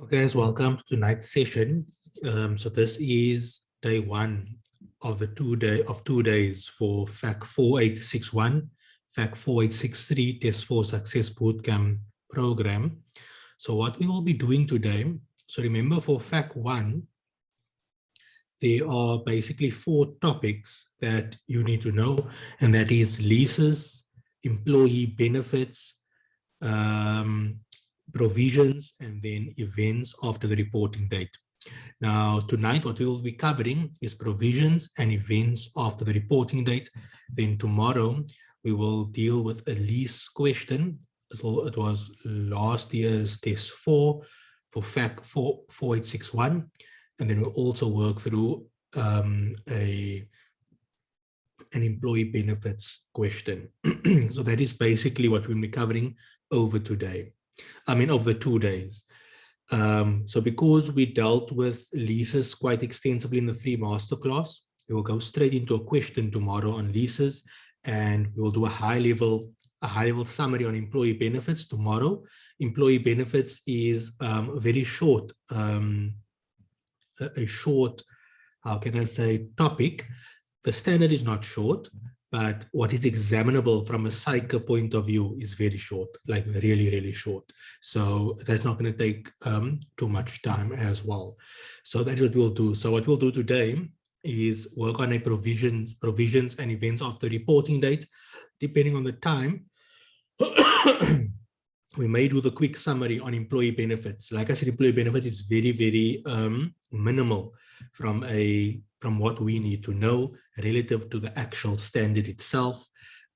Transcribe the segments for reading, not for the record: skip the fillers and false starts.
Okay, guys, welcome to tonight's session. So this is day one of the two days for FAC 4861, FAC 4863 Test for Success Bootcamp program. So what we will be doing today, so remember for FAC 1, there are basically 4 topics that you need to know, and that is leases, employee benefits, provisions, and then events after the reporting date. Now, tonight, what we will be covering is provisions and events after the reporting date. Then tomorrow, we will deal with a lease question. So it was last year's test 4 for FAC 4861. And then we'll also work through an employee benefits question. So that is basically what we'll be covering over today. Over 2 days. So because we dealt with leases quite extensively in the free masterclass, we will go straight into a question tomorrow on leases, and we will do a high level summary on employee benefits tomorrow. Employee benefits is very short, a short, how can I say, topic. The standard is not short, but what is examinable from a psycho point of view is very short, like really, really short. So that's not going to take too much time as well. So that's what we'll do. So what we'll do today is work on a provisions and events after reporting date. Depending on the time, we may do the quick summary on employee benefits. Like I said, employee benefits is very, very minimal from what we need to know relative to the actual standard itself.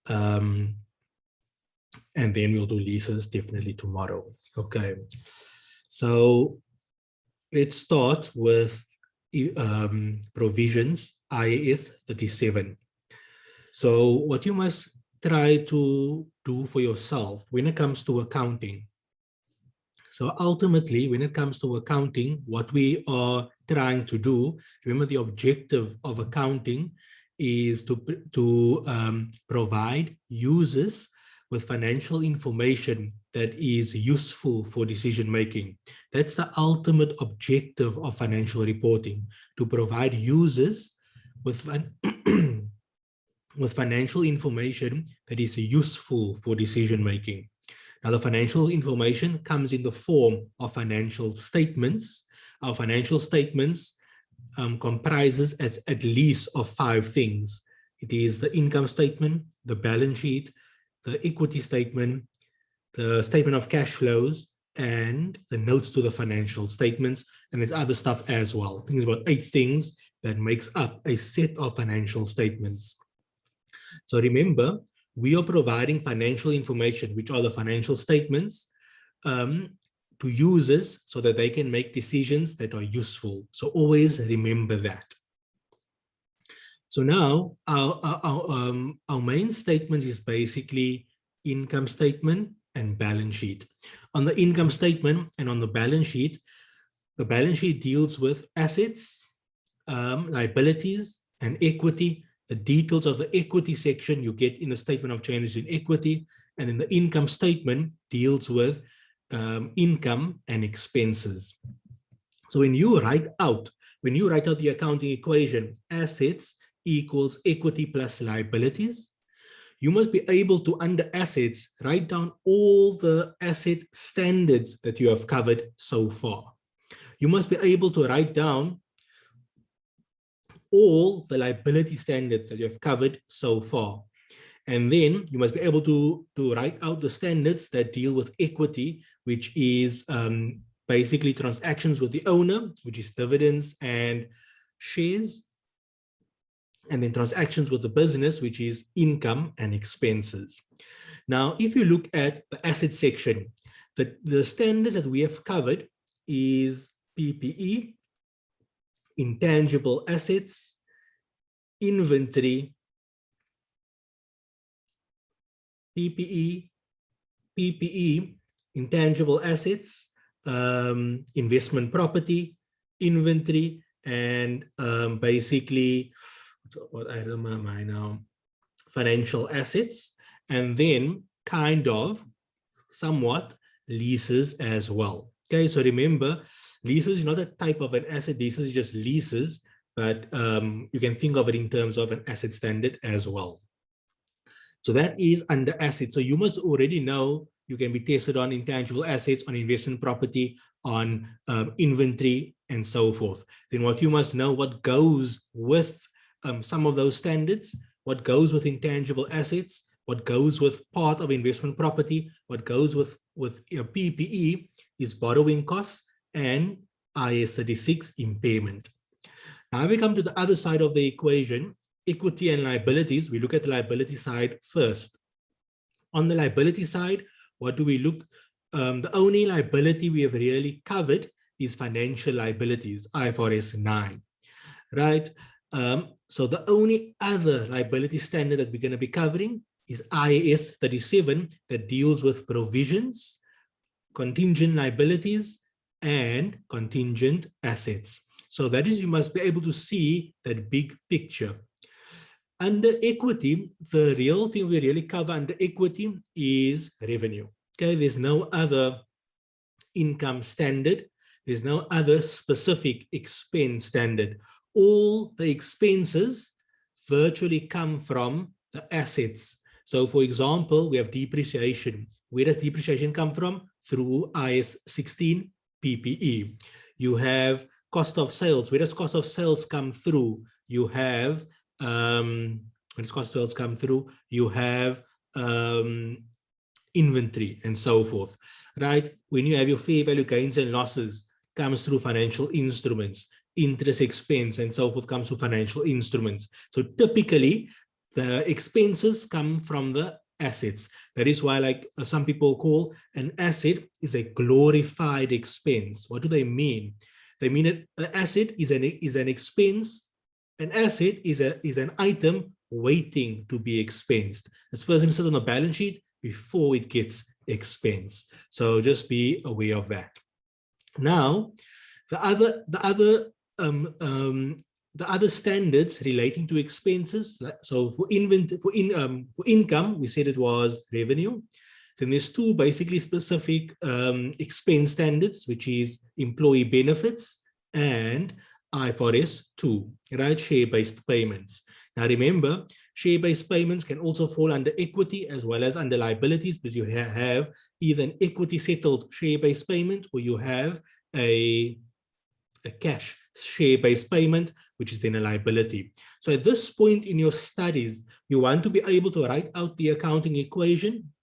And then we'll do leases definitely tomorrow. Okay, so let's start with provisions, IAS 37. So what you must try to do for yourself when it comes to accounting. So ultimately, when it comes to accounting, what we are trying to do, remember the objective of accounting is to provide users with financial information that is useful for decision making. That's the ultimate objective of financial reporting, to provide users with with financial information that is useful for decision making. Now, the financial information comes in the form of financial statements. Our financial statements comprises at least of 5 things. It is the income statement, the balance sheet, the equity statement, the statement of cash flows, and the notes to the financial statements. And there's other stuff as well. I think it's about 8 things that makes up a set of financial statements. So remember, we are providing financial information, which are the financial statements, to users so that they can make decisions that are useful. So always remember that. So now our main statement is basically income statement and balance sheet. On the income statement and on the balance sheet deals with assets, liabilities, and equity. The details of the equity section you get in the statement of changes in equity, and then the income statement deals with income and expenses. So when you write out the accounting equation, assets equals equity plus liabilities, you must be able to, under assets, write down all the asset standards that you have covered so far. You must be able to write down all the liability standards that you have covered so far. And then you must be able to write out the standards that deal with equity, which is basically transactions with the owner, which is dividends and shares. And then transactions with the business, which is income and expenses. Now, if you look at the asset section, the standards that we have covered is PPE, intangible assets, inventory, PPE, intangible assets, investment property, inventory, and basically, what item am I now? Financial assets, and then kind of somewhat leases as well. Okay, so remember, leases is not a type of an asset. Leases is just leases, but you can think of it in terms of an asset standard as well. So that is under assets. So you must already know you can be tested on intangible assets, on investment property, on inventory, and so forth. Then what you must know, what goes with some of those standards, what goes with intangible assets, what goes with part of investment property, what goes with PPE is borrowing costs and IAS 36 impairment. Now we come to the other side of the equation, equity and liabilities. We look at the liability side first. On the liability side, what do we look? The only liability we have really covered is financial liabilities, IFRS 9, right? So the only other liability standard that we're going to be covering is IAS 37 that deals with provisions, contingent liabilities, and contingent assets. So that is, you must be able to see that big picture. Under equity, the real thing we really cover under equity is revenue. Okay, there's no other income standard. There's no other specific expense standard. All the expenses virtually come from the assets. So for example, we have depreciation. Where does depreciation come from? Through IAS 16 PPE. You have cost of sales. Where does cost of sales come through? You have when does cost of sales come through? You have inventory and so forth, right? When you have your fair value gains and losses, comes through financial instruments. Interest expense and so forth comes through financial instruments. So typically, the expenses come from the assets. That is why, like some people call an asset is a glorified expense. What do they mean? They mean that an asset is an expense. An asset is an item waiting to be expensed. It's first listed on the balance sheet before it gets expensed. So just be aware of that. Now, the other standards relating to expenses. So for income, we said it was revenue. Then there's two basically specific expense standards, which is employee benefits and IFRS 2, right? Share-based payments. Now remember, share-based payments can also fall under equity as well as under liabilities, because you have either an equity settled share-based payment or you have a cash share-based payment, which is then a liability. So at this point in your studies, you want to be able to write out the accounting equation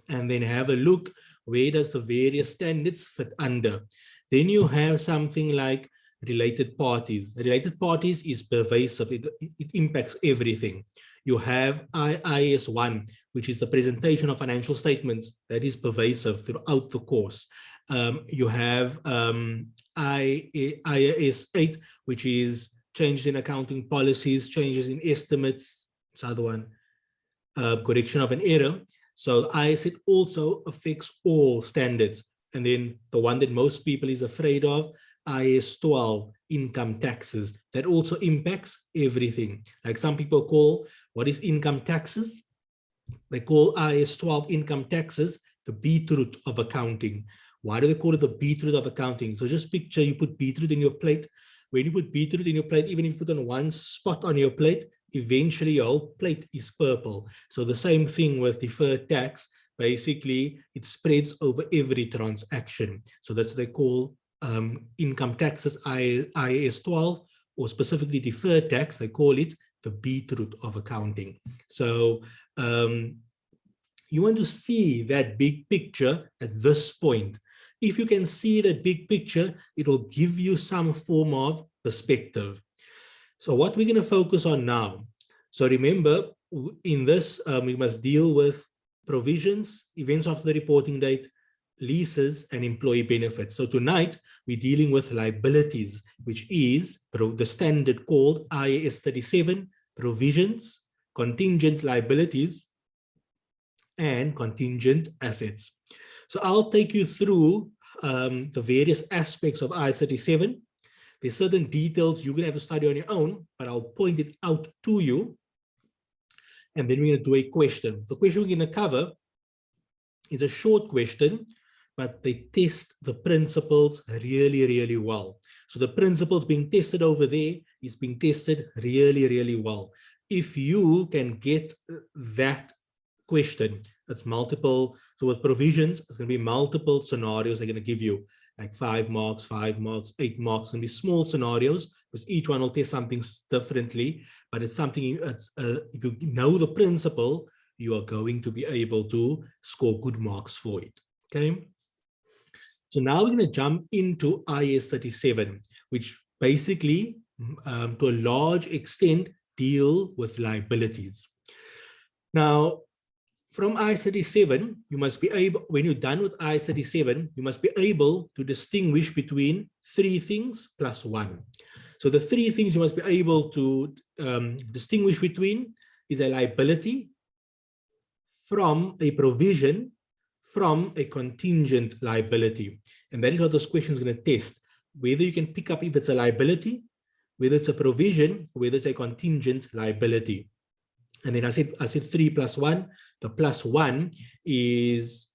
and then have a look, where does the various standards fit under? Then you have something like related parties. Related parties is pervasive. It impacts everything. You have IAS 1, which is the presentation of financial statements. That is pervasive throughout the course. You have IAS 8, which is changes in accounting policies, changes in estimates. It's the other one, correction of an error. So IAS 8 also affects all standards. And then the one that most people is afraid of, IAS 12, income taxes. That also impacts everything. Like some people call, what is income taxes? They call IAS 12 income taxes the beetroot of accounting. Why do they call it the beetroot of accounting? So just picture you put beetroot in your plate. When you put beetroot in your plate, even if you put on one spot on your plate, eventually your whole plate is purple. So the same thing with deferred tax. Basically, it spreads over every transaction. So that's what they call income taxes, IAS 12, or specifically deferred tax. They call it the beetroot of accounting. So you want to see that big picture at this point. If you can see that big picture, it will give you some form of perspective. So what we're going to focus on now. So remember, in this, we must deal with provisions, events of the reporting date, leases, and employee benefits. So tonight, we're dealing with liabilities, which is the standard called IAS 37, provisions, contingent liabilities, and contingent assets. So I'll take you through the various aspects of IAS 37. There's certain details you're going to have to study on your own, but I'll point it out to you. And then we're going to do a question. The question we're going to cover is a short question, but they test the principles really, really well. So the principles being tested over there is being tested really, really well. If you can get that question, it's multiple. So with provisions, it's going to be multiple scenarios they're going to give you, like 5 marks, 5 marks, 8 marks, and be small scenarios, because each one will test something differently. But it's something, if you know the principle, you are going to be able to score good marks for it. Okay. So now we're going to jump into IAS 37, which basically, to a large extent, deal with liabilities. Now, from IAS 37, you must be able, when you're done with IAS 37, you must be able to distinguish between 3 things plus 1. So the 3 things you must be able to distinguish between is a liability from a provision from a contingent liability. And that is what this question is going to test, whether you can pick up if it's a liability, whether it's a provision, whether it's a contingent liability. And then I said 3 plus 1. The plus 1 is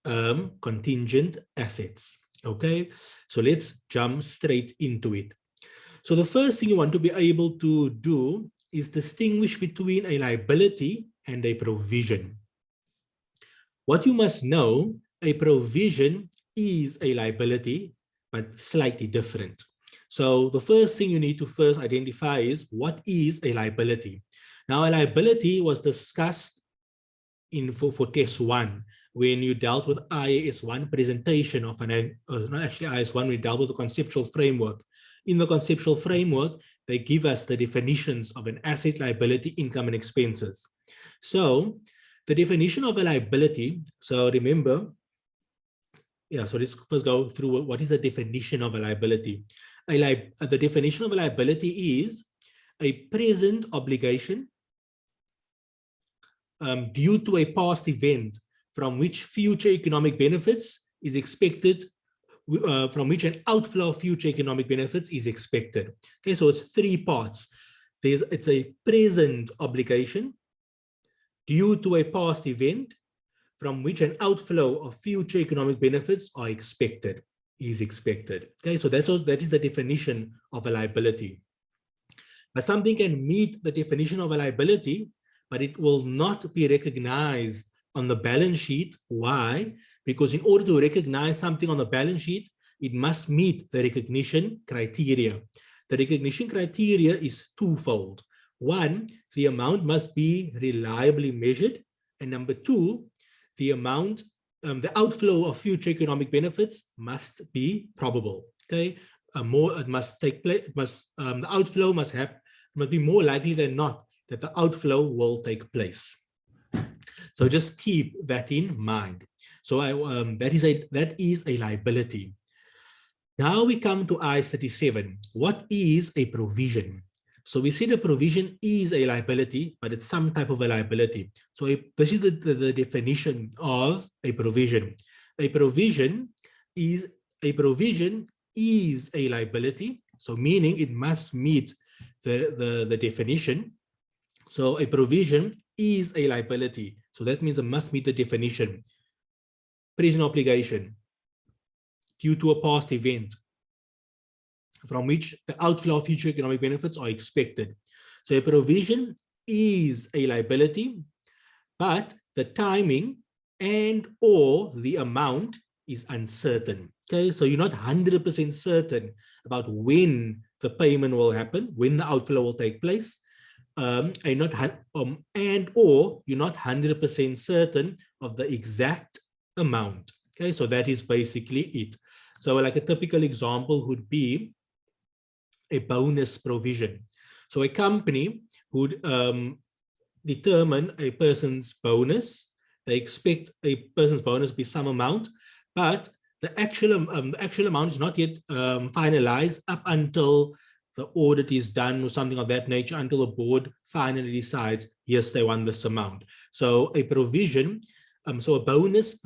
contingent assets. Okay, so let's jump straight into it. So the first thing you want to be able to do is distinguish between a liability and a provision. What you must know, a provision is a liability, but slightly different. So the first thing you need to first identify is what is a liability. Now, a liability was discussed for test 1 when you dealt with IAS 1 presentation of not actually IAS 1, we dealt with the conceptual framework. In the conceptual framework, they give us the definitions of an asset, liability, income, and expenses. So the definition of a liability, so remember, so let's first go through what is the definition of a liability. The definition of a liability is a present obligation due to a past event from which future economic benefits is expected, from which an outflow of future economic benefits is expected. Okay, so it's 3 parts. It's a present obligation due to a past event from which an outflow of future economic benefits is expected. Okay, so that is the definition of a liability. But something can meet the definition of a liability, but it will not be recognized on the balance sheet. Why? Because in order to recognize something on the balance sheet, it must meet the recognition criteria. The recognition criteria is twofold. 1, the amount must be reliably measured. And number 2, the amount, the outflow of future economic benefits must be probable. Okay, it must take place. The outflow must be more likely than not that the outflow will take place. So just keep that in mind. So that is a liability. Now we come to IAS 37. What is a provision? So we said a provision is a liability, but it's some type of a liability. So this is the definition of a provision. A provision is a liability. So meaning it must meet the definition. So a provision is a liability. So that means it must meet the definition. Present obligation due to a past event from which the outflow of future economic benefits are expected. So a provision is a liability, but the timing and or the amount is uncertain. Okay, so you're not 100% certain about when the payment will happen, when the outflow will take place, and or you're not 100% certain of the exact amount. Okay, so that is basically it. So like a typical example would be a bonus provision. So a company would determine a person's bonus. They expect a person's bonus to be some amount, but the actual amount is not yet finalized up until the audit is done or something of that nature, until the board finally decides, yes, they want this amount. So a provision, so a bonus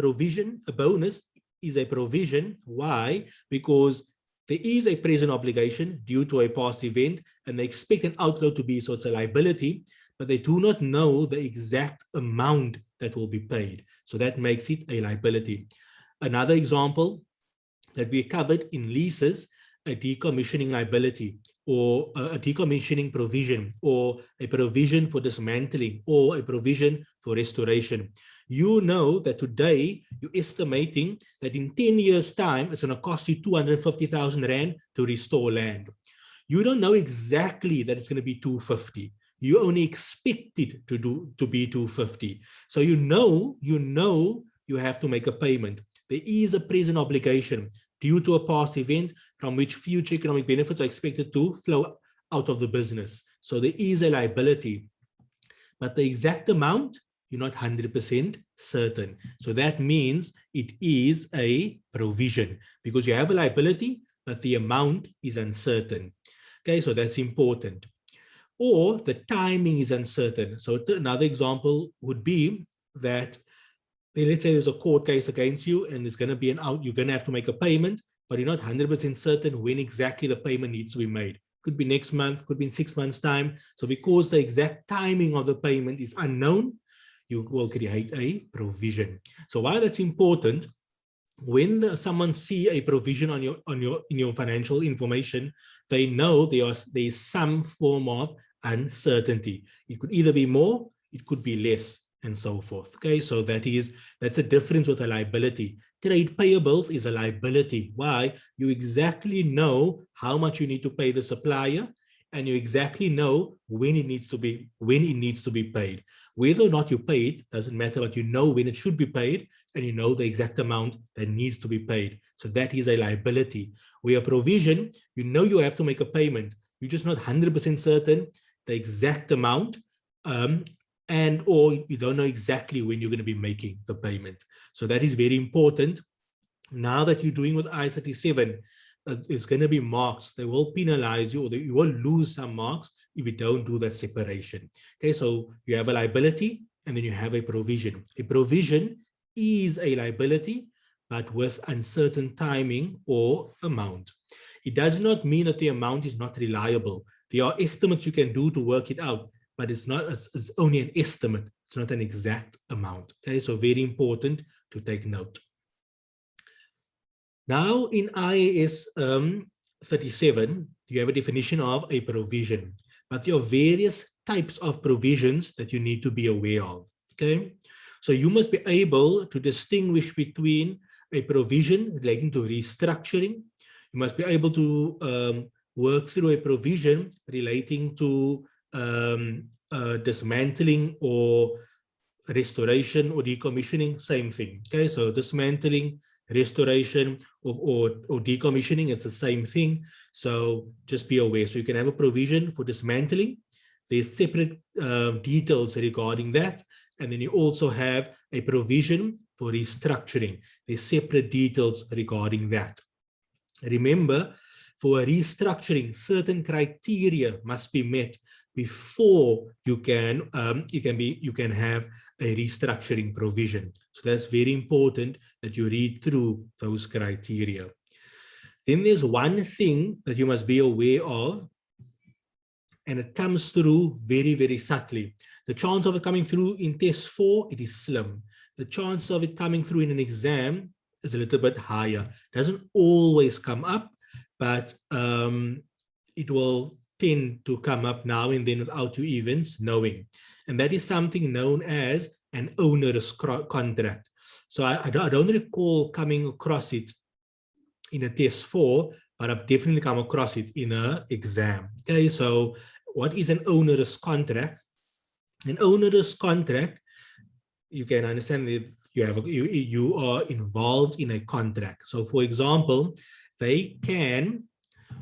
is a provision. Why? Because there is a present obligation due to a past event, and they expect an outflow to be, so it's a liability, but they do not know the exact amount that will be paid. So that makes it a liability. Another example that we covered in leases a decommissioning liability, or a decommissioning provision, or a provision for dismantling, or a provision for restoration. You know that today you're estimating that in 10 years' time, it's going to cost you 250,000 Rand to restore land. You don't know exactly that it's going to be 250. You only expect it to be 250. So you know you have to make a payment. There is a present obligation due to a past event from which future economic benefits are expected to flow out of the business. So there is a liability, but the exact amount, you're not 100% certain. So that means it is a provision because you have a liability, but the amount is uncertain. Okay, so that's important. Or the timing is uncertain. So another example would be that, let's say there's a court case against you and there's going to be you're going to have to make a payment, but you're not 100% certain when exactly the payment needs to be made. Could be next month, could be in 6 months' time. So because the exact timing of the payment is unknown, you will create a provision. So why that's important, when someone see a provision in your financial information, they know there is some form of uncertainty. It could either be more, it could be less, and so forth. Okay, so that's a difference with a liability. Trade payables is a liability. Why? You exactly know how much you need to pay the supplier, and you exactly know when it needs to be paid. Whether or not you pay it doesn't matter, but you know when it should be paid, and you know the exact amount that needs to be paid. So that is a liability. Where a provision, you know you have to make a payment. You're just not 100% certain the exact amount, and or you don't know exactly when you're going to be making the payment. So that is very important. Now that you're doing with I-37, it's going to be marks. They will penalize you, or you will lose some marks if you don't do that separation. Okay, so you have a liability and then you have a provision. A provision is a liability, but with uncertain timing or amount. It does not mean that the amount is not reliable. There are estimates you can do to work it out, but it's only an estimate. It's not an exact amount. Okay, so very important to take note. Now in IAS 37, you have a definition of a provision, but there are various types of provisions that you need to be aware of. Okay, so you must be able to distinguish between a provision relating to restructuring. You must be able to work through a provision relating to dismantling or restoration or decommissioning, same thing. Okay, so dismantling, restoration, or decommissioning, it's the same thing. So just be aware. So you can have a provision for dismantling. There's separate details regarding that. And then you also have a provision for restructuring. There's separate details regarding that. Remember, for a restructuring, certain criteria must be met before you can have a restructuring provision. So that's very important that you read through those criteria. Then there's one thing that you must be aware of, and it comes through very, very subtly. The chance of it coming through in test 4, it is slim. The chance of it coming through in an exam is a little bit higher. Doesn't always come up, but it will tend to come up now and then without you even knowing. And that is something known as an onerous contract. So I don't recall coming across it in a test 4, but I've definitely come across it in an exam. Okay, so what is an onerous contract? An onerous contract, you can understand if you are involved in a contract. So for example,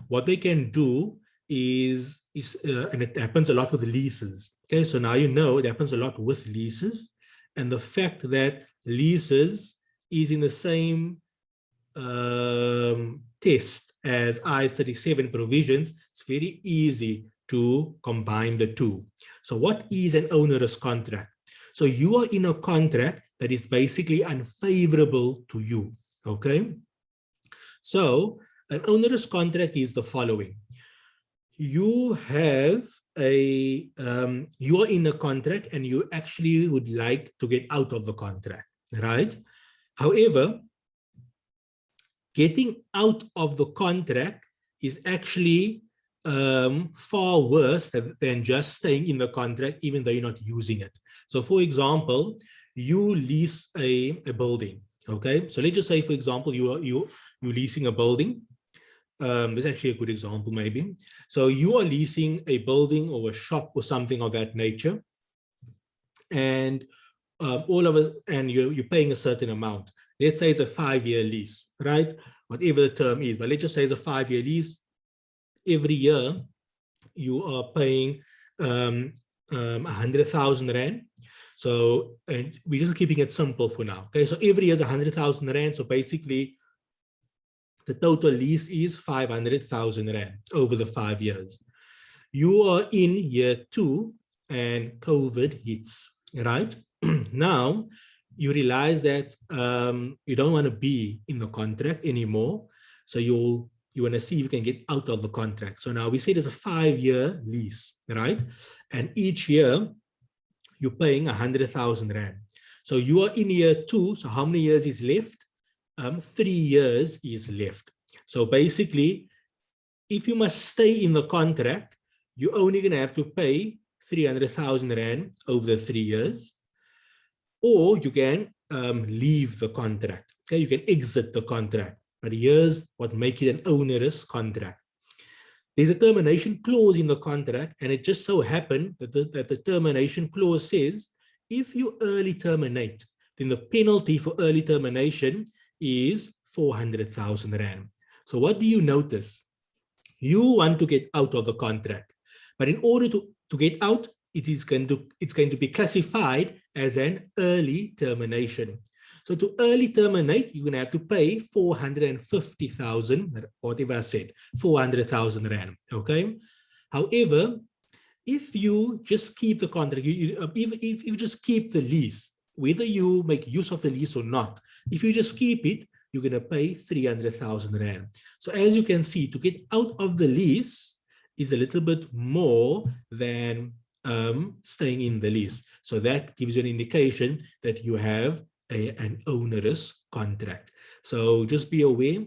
what they can do is and it happens a lot with leases. Okay, so now you know it happens a lot with leases, and the fact that leases is in the same test as I-37 provisions, it's very easy to combine the two. So what is an onerous contract? So you are in a contract that is basically unfavorable to you. Okay, so an onerous contract is the following. You have you are in a contract and you actually would like to get out of the contract, right? However, Getting out of the contract is actually far worse than just staying in the contract, even though you're not using it. So for example, you lease a building, okay? So let's just say, for example, you're leasing a building. This is actually a good example, maybe. So you are leasing a building or a shop or something of that nature, and you're paying a certain amount. Let's say it's a 5-year lease, right? Whatever the term is, but let's just say it's a 5-year lease. Every year you are paying 100,000 Rand. So, and we're just keeping it simple for now. Okay, so every year is 100,000 Rand. So basically, the total lease is 500,000 Rand over the 5 years. You are in year 2 and COVID hits, right? Now, you realize that you don't want to be in the contract anymore. So you want to see if you can get out of the contract. So now we say there's a 5-year lease, right? And each year you're paying 100,000 Rand. So you are in year 2. So how many years is left? 3 years is left. So basically, if you must stay in the contract, you're only going to have to pay 300,000 Rand over the 3 years. Or you can leave the contract. Okay, you can exit the contract. But here's what makes it an onerous contract. There's a termination clause in the contract, and it just so happened that the termination clause says, if you early terminate, then the penalty for early termination is 400,000 Rand. So what do you notice? You want to get out of the contract, but in order to get out, it's going to be classified as an early termination. So to early terminate, you're going to have to pay 450,000, whatever I said, 400,000 Rand, okay? However, if you just keep the contract, if you just keep the lease, whether you make use of the lease or not, if you just keep it, you're going to pay 300,000 Rand. So as you can see, to get out of the lease is a little bit more than staying in the lease. So that gives you an indication that you have an onerous contract. So just be aware,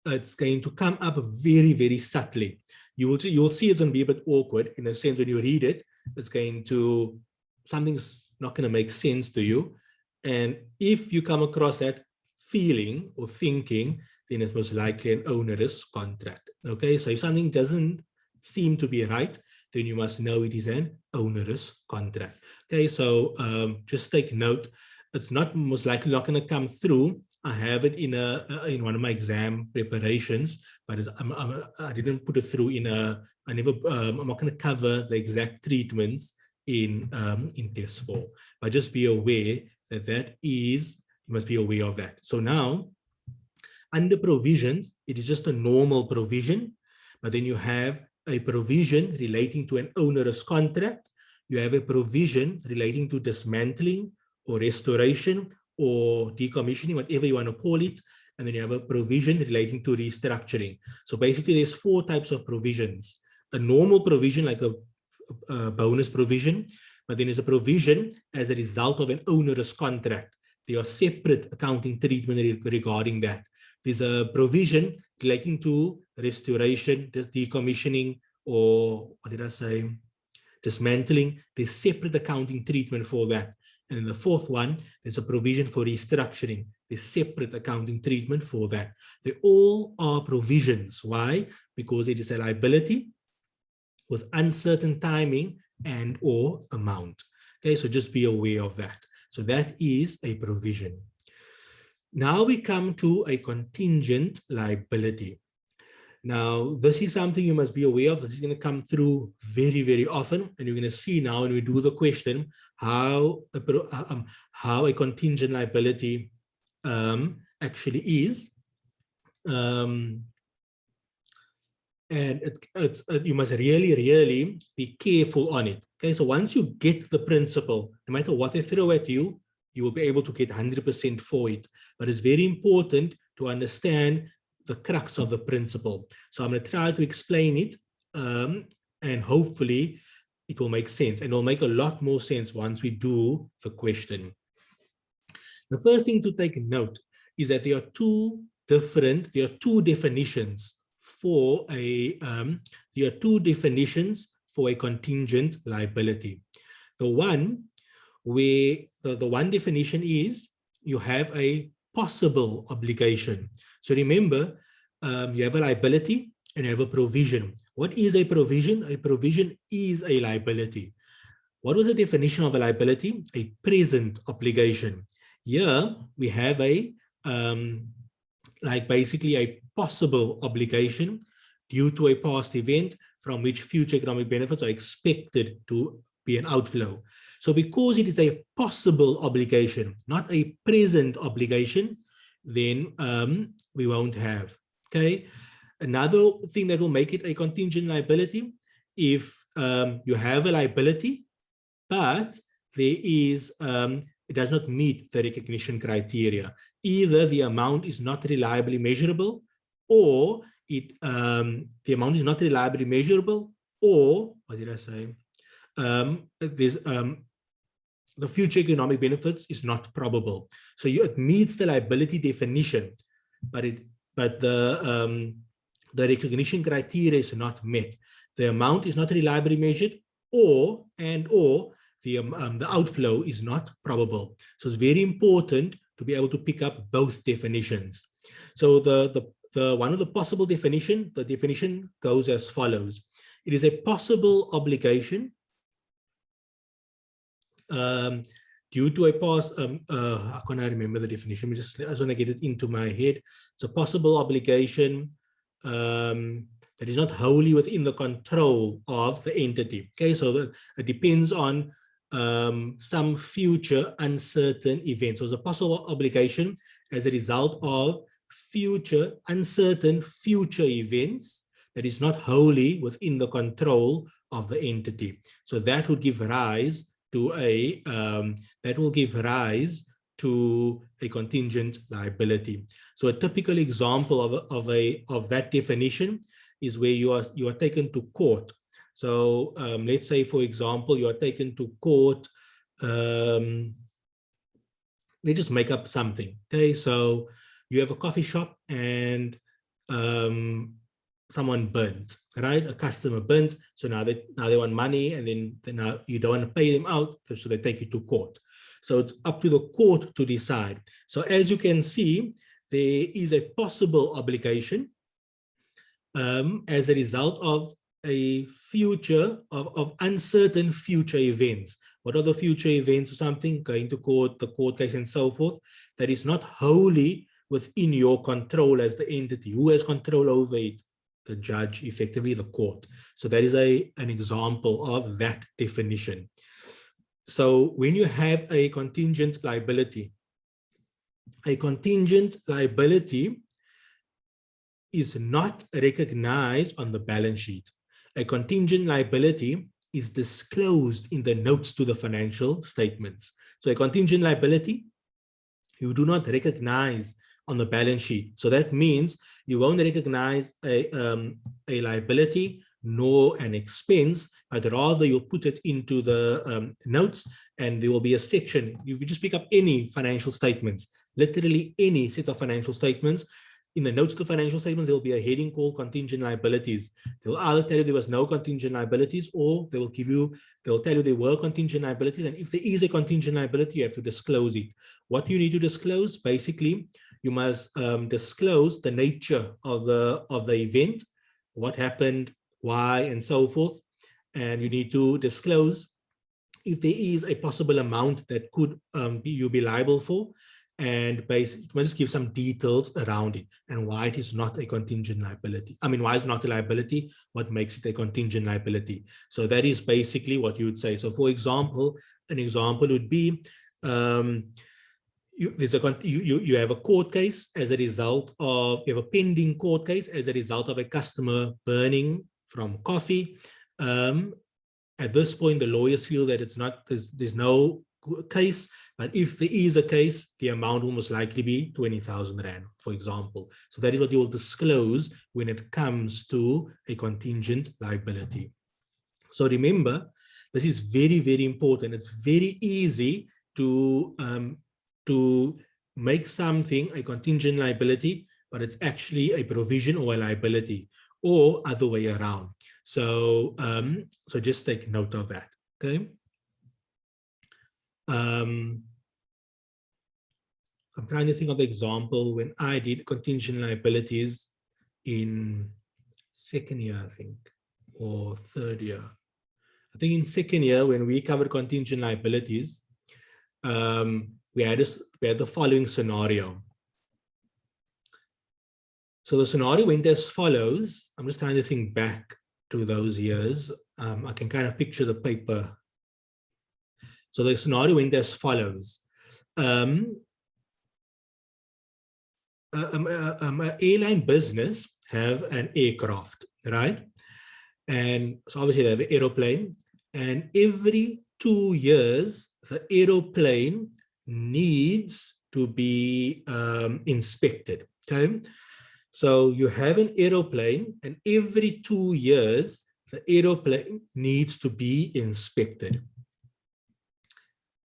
it's going to come up very, very subtly. You'll see it's going to be a bit awkward in a sense when you read it. It's going to, something's not going to make sense to you. And if you come across that feeling or thinking, then it's most likely an onerous contract. Okay, so if something doesn't seem to be right, then you must know it is an onerous contract. Okay, so just take note. It's most likely not going to come through. I have it in one of my exam preparations, but I didn't put it through in I'm not going to cover the exact treatments in test 4. But just be aware that you must be aware of that. So now, under provisions, it is just a normal provision, but then you have a provision relating to an onerous contract. You have a provision relating to dismantling or restoration or decommissioning, whatever you want to call it. And then you have a provision relating to restructuring. So basically there's 4 types of provisions. A normal provision, like a bonus provision, but then there's a provision as a result of an onerous contract. There are separate accounting treatment regarding that. There's a provision relating to restoration, decommissioning, or what did I say? Dismantling. There's separate accounting treatment for that. And in the 4th one, there's a provision for restructuring. There's separate accounting treatment for that. They all are provisions. Why? Because it is a liability with uncertain timing and or amount. Okay, so just be aware of that. So that is a provision. Now we come to a contingent liability. Now, this is something you must be aware of. This is going to come through very, very often. And you're going to see now when we do the question, how a contingent liability actually is. And you must really, really be careful on it. Okay, so once you get the principle, no matter what they throw at you, you will be able to get 100% for it. But it's very important to understand the crux of the principle. So I'm going to try to explain it, and hopefully it will make sense, and it'll make a lot more sense once we do the question. The first thing to take note is that there are 2 different, there are two definitions for a, contingent liability. The one where the one definition is you have a possible obligation. So remember, you have a liability and you have a provision. What is a provision? A provision is a liability. What was the definition of a liability? A present obligation. Here we have a like basically a possible obligation due to a past event from which future economic benefits are expected to be an outflow. So because it is a possible obligation, not a present obligation, then we won't have. Okay. Another thing that will make it a contingent liability, if you have a liability, but there is, it does not meet the recognition criteria. Either the amount is not reliably measurable, or the amount is not reliably measurable, or what did I say? The future economic benefits is not probable. So it meets the liability definition, but the recognition criteria is not met. The amount is not reliably measured, or the outflow is not probable. So it's very important to be able to pick up both definitions. So the one of the possible definition, the definition goes as follows. It is a possible obligation due to a past, I cannot remember the definition, I just want to get it into my head. It's a possible obligation that is not wholly within the control of the entity. Okay, so it depends on some future uncertain event. So it's a possible obligation as a result of future uncertain future events that is not wholly within the control of the entity. So that would give rise to a contingent liability. So a typical example of that definition is where you are taken to court. So let's say, for example, you are taken to court. Let's just make up something. Okay, so you have a coffee shop and someone burnt, right? A customer burnt. So now they want money, and then now you don't want to pay them out, so they take you to court. So it's up to the court to decide. So as you can see, there is a possible obligation as a result of a future of uncertain future events. What are the future events or something? Going to court, the court case, and so forth. That is not wholly within your control as the entity. Who has control over it? The judge, effectively the court. So that is an example of that definition. So when you have a contingent liability is not recognized on the balance sheet. A contingent liability is disclosed in the notes to the financial statements. So a contingent liability, you do not recognize on the balance sheet. So that means you won't recognize a liability nor an expense, but rather you'll put it into the notes, and there will be a section. If you just pick up any financial statements, literally any set of financial statements, in the notes to financial statements, there will be a heading called contingent liabilities. They'll either tell you there was no contingent liabilities, or they'll tell you there were contingent liabilities. And if there is a contingent liability, you have to disclose it. What do you need to disclose? Basically, you must disclose the nature of the event, what happened, why, and so forth. And you need to disclose if there is a possible amount that could you be liable for, and basically just give some details around it and why it is not a contingent liability. I mean, why it's not a liability, what makes it a contingent liability. So that is basically what you would say. So for example, an example would be you have a court case as a result of, you have a pending court case as a result of a customer burning from coffee. At this point, the lawyers feel that there's no case, but if there is a case, the amount will most likely be 20,000 Rand, for example. So that is what you will disclose when it comes to a contingent liability. So remember, this is very, very important. It's very easy to make something a contingent liability, but it's actually a provision or a liability, or other way around. So, so just take note of that. Okay. I'm trying to think of the example when I did contingent liabilities in second year, I think, or third year. I think in second year, when we covered contingent liabilities, we had the following scenario. So the scenario went as follows. I'm just trying to think back to those years. I can kind of picture the paper. So the scenario went as follows. An airline business have an aircraft, right? And so obviously they have an aeroplane, and every 2 years, the aeroplane needs to be inspected, okay? So you have an aeroplane, and every 2 years, the aeroplane needs to be inspected.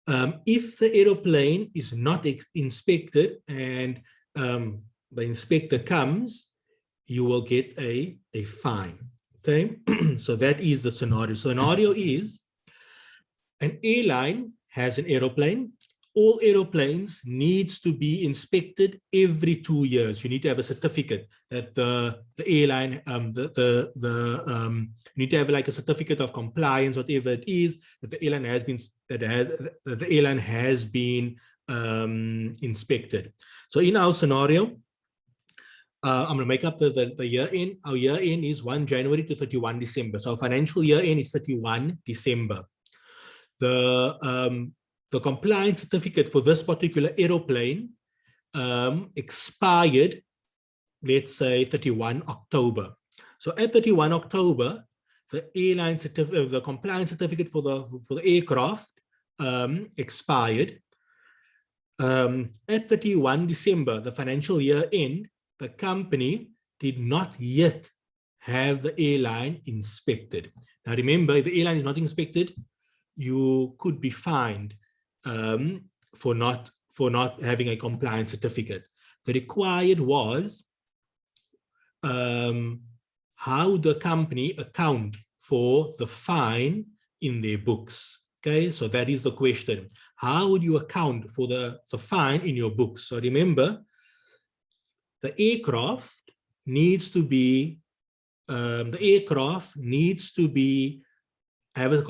If the aeroplane is not inspected and the inspector comes, you will get a fine, okay? So that is the scenario. Scenario is an airline has an aeroplane. All aeroplanes needs to be inspected every 2 years. You need to have a certificate that the airline, you need to have like a certificate of compliance, whatever it is, that the airline has been, the airline has been inspected. So in our scenario, I'm going to make up the year end. Our year end is 1 January to 31 December. So our financial year end is 31 December. The compliance certificate for this particular aeroplane expired, let's say 31 October. So at 31 October, the airline certificate, the compliance certificate for the aircraft expired. At 31 December, the financial year end, the company did not yet have the airline inspected. Now remember, if the airline is not inspected, you could be fined for not having a compliance certificate. The required was how the company account for the fine in their books. Okay, so that is the question. How would you account for the fine in your books? So remember, the aircraft needs to be have a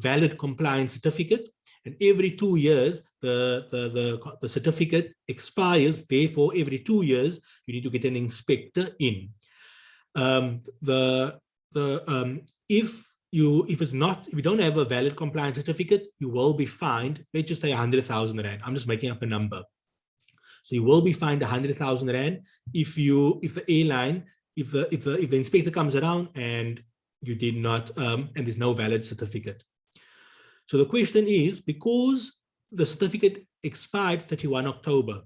valid compliance certificate, and every 2 years the certificate expires. Therefore, every 2 years you need to get an inspector in. If you don't have a valid compliance certificate, you will be fined. Let's just say 100,000 Rand. I'm just making up a number. So you will be fined 100,000 Rand if the airline, if the inspector comes around and you did not, and there's no valid certificate. So the question is, because the certificate expired 31 October,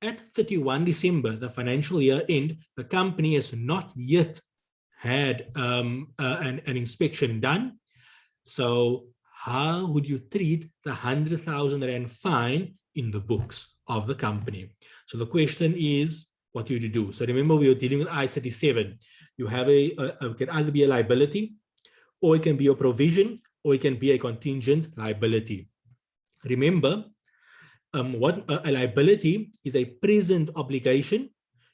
at 31 December, the financial year end, the company has not yet had an inspection done. So how would you treat the 100,000 Rand fine in the books of the company? So the question is, what do you do? So remember, we were dealing with I-37. You have it can either be a liability, or it can be a provision, or it can be a contingent liability. Remember, what a liability is a present obligation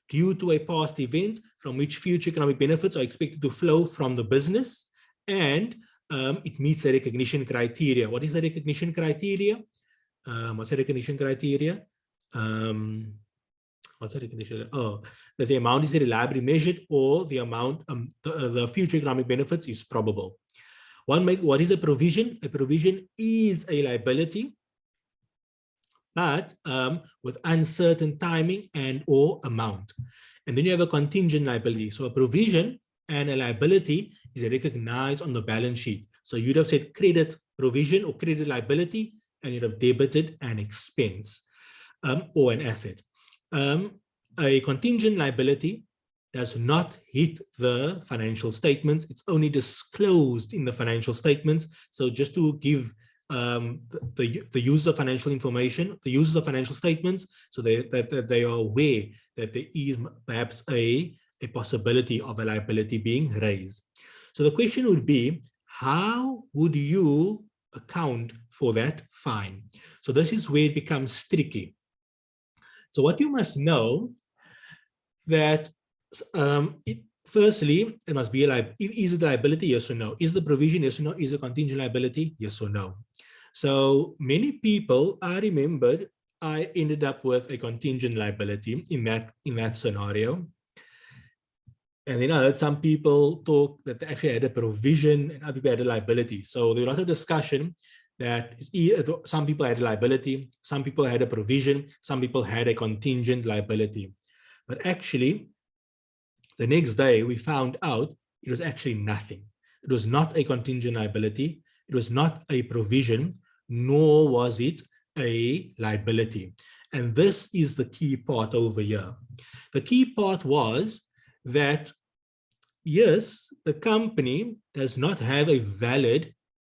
due to a past event from which future economic benefits are expected to flow from the business, and it meets the recognition criteria. What is the recognition criteria? What's the recognition criteria? What's the recognition? Oh, that the amount is reliably measured, or the amount, the future economic benefits is probable. What is a provision? A provision is a liability, but with uncertain timing and or amount. And then you have a contingent liability. So a provision and a liability is recognized on the balance sheet. So you'd have said credit provision or credit liability, and you'd have debited an expense or an asset. A contingent liability does not hit the financial statements. It's only disclosed in the financial statements. So just to give the use of financial information, the use of financial statements, so that they are aware that there is perhaps a possibility of a liability being raised. So the question would be, how would you account for that fine? So this is where it becomes tricky. So what you must know that firstly, it must be is it liability, yes or no? Is the provision, yes or no? Is it contingent liability, yes or no? So many people, I remembered, I ended up with a contingent liability in that scenario. And then I heard some people talk that they actually had a provision and other people had a liability. So there was a lot of discussion that some people had a liability, some people had a provision, some people had a contingent liability. But actually, the next day we found out it was actually nothing. It was not a contingent liability. It was not a provision, nor was it a liability. And this is the key part over here. The key part was that, yes, the company does not have a valid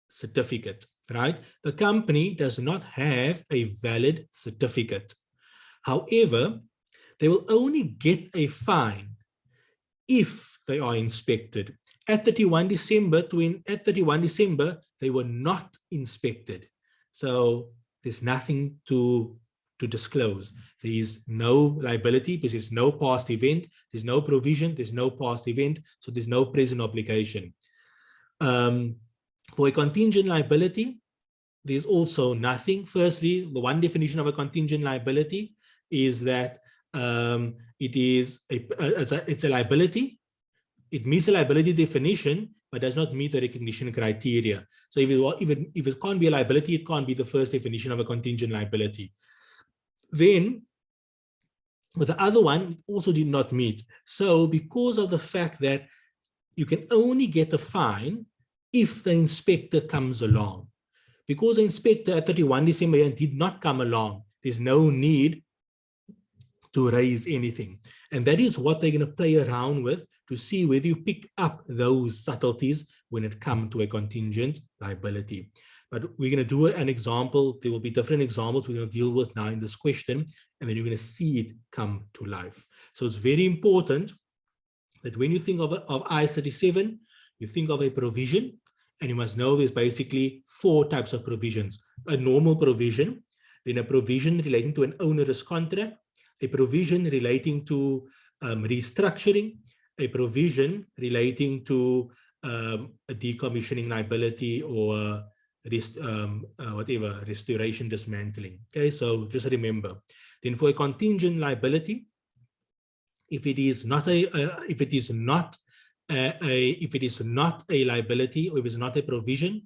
certificate, right? The company does not have a valid certificate. However, they will only get a fine if they are inspected. At 31 December, they were not inspected. So there's nothing to disclose. There is no liability because there's no past event, there's no provision, there's no past event, so there's no present obligation. For a contingent liability, there's also nothing. Firstly, the one definition of a contingent liability is that it's a liability. It meets the liability definition, but does not meet the recognition criteria. So if it can't be a liability, it can't be the first definition of a contingent liability. Then, with the other one, it also did not meet. So because of the fact that you can only get a fine if the inspector comes along. Because the inspector at 31 December did not come along, there's no need to raise anything. And that is what they're going to play around with to see whether you pick up those subtleties when it comes to a contingent liability. But we're going to do an example. There will be different examples we're going to deal with now in this question, and then you're going to see it come to life. So it's very important that when you think of IAS 37, you think of a provision, and you must know there's basically 4 types of provisions. A normal provision, then a provision relating to an onerous contract, a provision relating to restructuring, a provision relating to a decommissioning liability or restoration dismantling. Okay, so just remember. Then for a contingent liability, if it is not a liability, or if it's not a provision,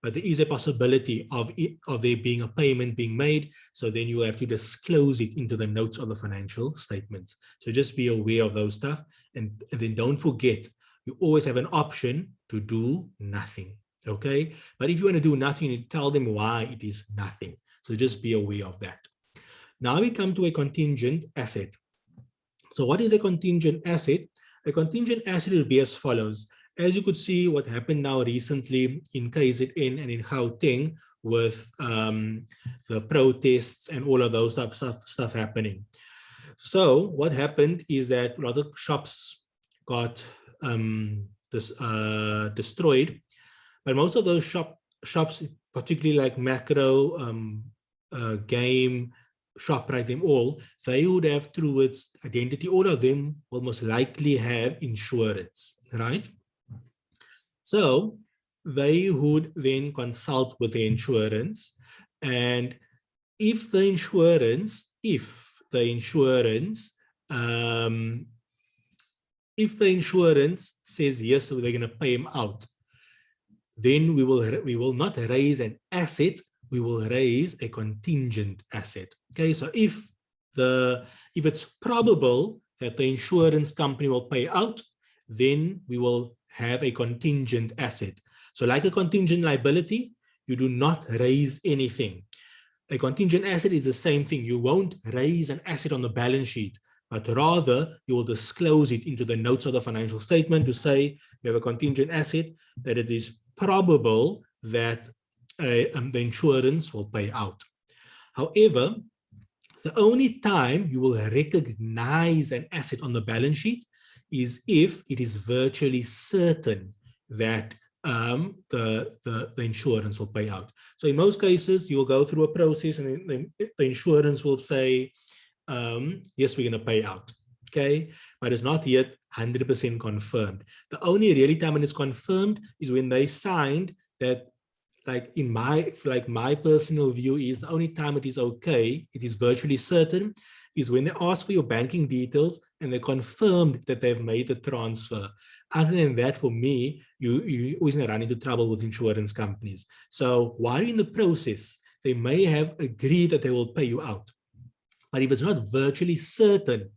but there is a possibility of there being a payment being made, so then you have to disclose it into the notes of the financial statements. So just be aware of those stuff, and then don't forget, you always have an option to do nothing, okay? But if you want to do nothing, you need to tell them why it is nothing. So just be aware of that. Now we come to a contingent asset. So what is a contingent asset? A contingent asset will be as follows. As you could see, what happened now recently in KZN and in Gauteng with the protests and all of those type of stuff happening. So what happened is that a lot of shops got destroyed, but most of those shops, particularly like Macro, Game, ShopRite, them all, they would have, through its identity, all of them will most likely have insurance, right? So they would then consult with the insurance, and if the insurance says yes, so they're going to pay him out, then we will not raise an asset, we will raise a contingent asset. Okay, so if it's probable that the insurance company will pay out, then we will have a contingent asset. So like a contingent liability, you do not raise anything. A contingent asset is the same thing. You won't raise an asset on the balance sheet, but rather you will disclose it into the notes of the financial statement to say you have a contingent asset, that it is probable that the insurance will pay out. However, the only time you will recognize an asset on the balance sheet is if it is virtually certain that the insurance will pay out. So in most cases, you will go through a process and the insurance will say, yes, we're going to pay out. Okay, but it's not yet 100% confirmed. The only really time when it's confirmed is when they signed that. Like my personal view is the only time it is okay, it is virtually certain, is when they ask for your banking details and they confirmed that they've made the transfer. Other than that, for me, you always run into trouble with insurance companies. So while you're in the process, they may have agreed that they will pay you out. But if it's not virtually certain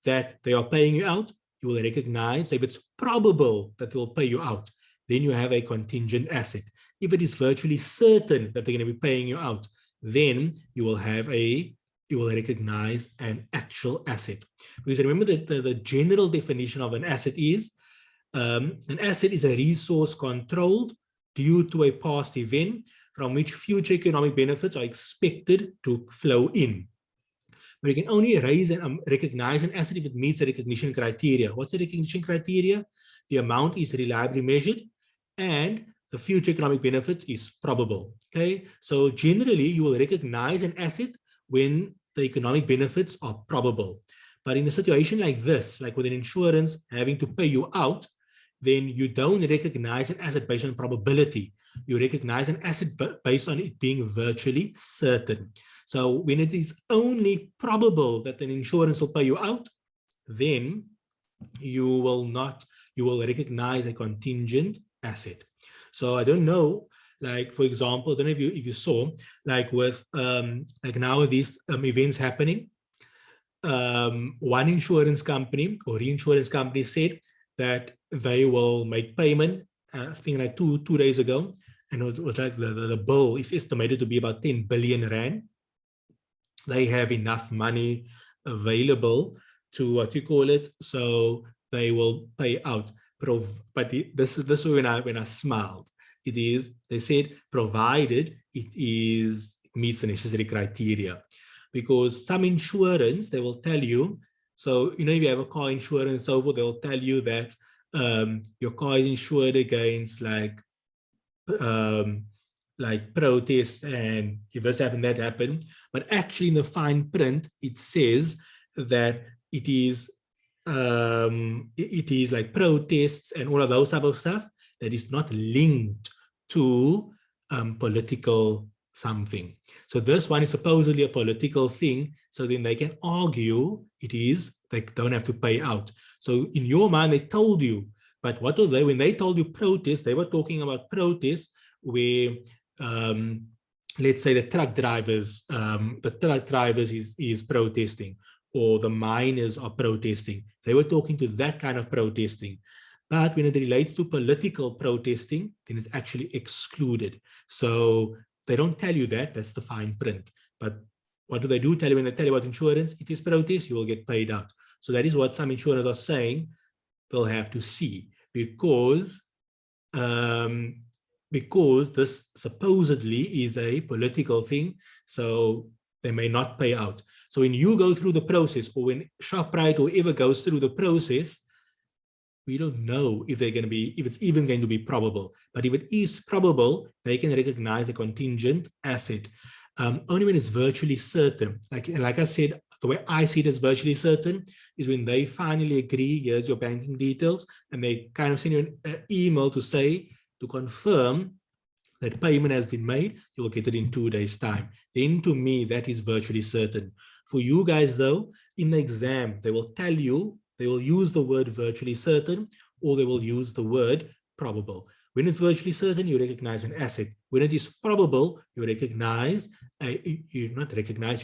that they are paying you out, you will recognize, if it's probable that they will pay you out, then you have a contingent asset. If it is virtually certain that they're going to be paying you out, then you will recognize an actual asset. Because remember that the general definition of an asset is a resource controlled due to a past event from which future economic benefits are expected to flow in. But you can only raise and recognize an asset if it meets the recognition criteria. What's the recognition criteria? The amount is reliably measured and the future economic benefits is probable. Okay, so generally you will recognize an asset when the economic benefits are probable. But in a situation like this, like with an insurance having to pay you out, then you don't recognize an asset based on probability. You recognize an asset based on it being virtually certain. So when it is only probable that an insurance will pay you out, then you will recognize a contingent asset. So I don't know, like, for example, I don't know if you saw, like with like now these events happening, one insurance company or reinsurance company said that they will make payment, I think like two days ago, and it was like the bill is estimated to be about 10 billion rand. They have enough money available to so they will pay out. But this is when I smiled. They said provided it meets the necessary criteria, because some insurance they will tell you. So if you have a car insurance over, they'll tell you that your car is insured against like protests, and if this happened, that happened. But actually in the fine print, it says that it is like protests and all of those type of stuff that is not linked to political something. So this one is supposedly a political thing. So then they can argue they don't have to pay out. So in your mind, they told you, but what were they? When they told you protests, they were talking about protests where let's say the truck drivers is protesting, or the miners are protesting. They were talking to that kind of protesting. But when it relates to political protesting, then it's actually excluded. So they don't tell you that, that's the fine print. But what do they do tell you when they tell you about insurance? If it's protest, you will get paid out. So that is what some insurers are saying they'll have to see, because this supposedly is a political thing, so they may not pay out. So when you go through the process, or when ShopRite or whoever goes through the process, we don't know if it's even going to be probable. But if it is probable, they can recognize a contingent asset. Only when it's virtually certain. Like I said, the way I see it as virtually certain is when they finally agree, here's your banking details, and they kind of send you an email to confirm that payment has been made, you'll get it in 2 days' time. Then to me, that is virtually certain. For you guys though, in the exam, they will tell you, they will use the word virtually certain, or they will use the word probable. When it's virtually certain, you recognize an asset. When it is probable, you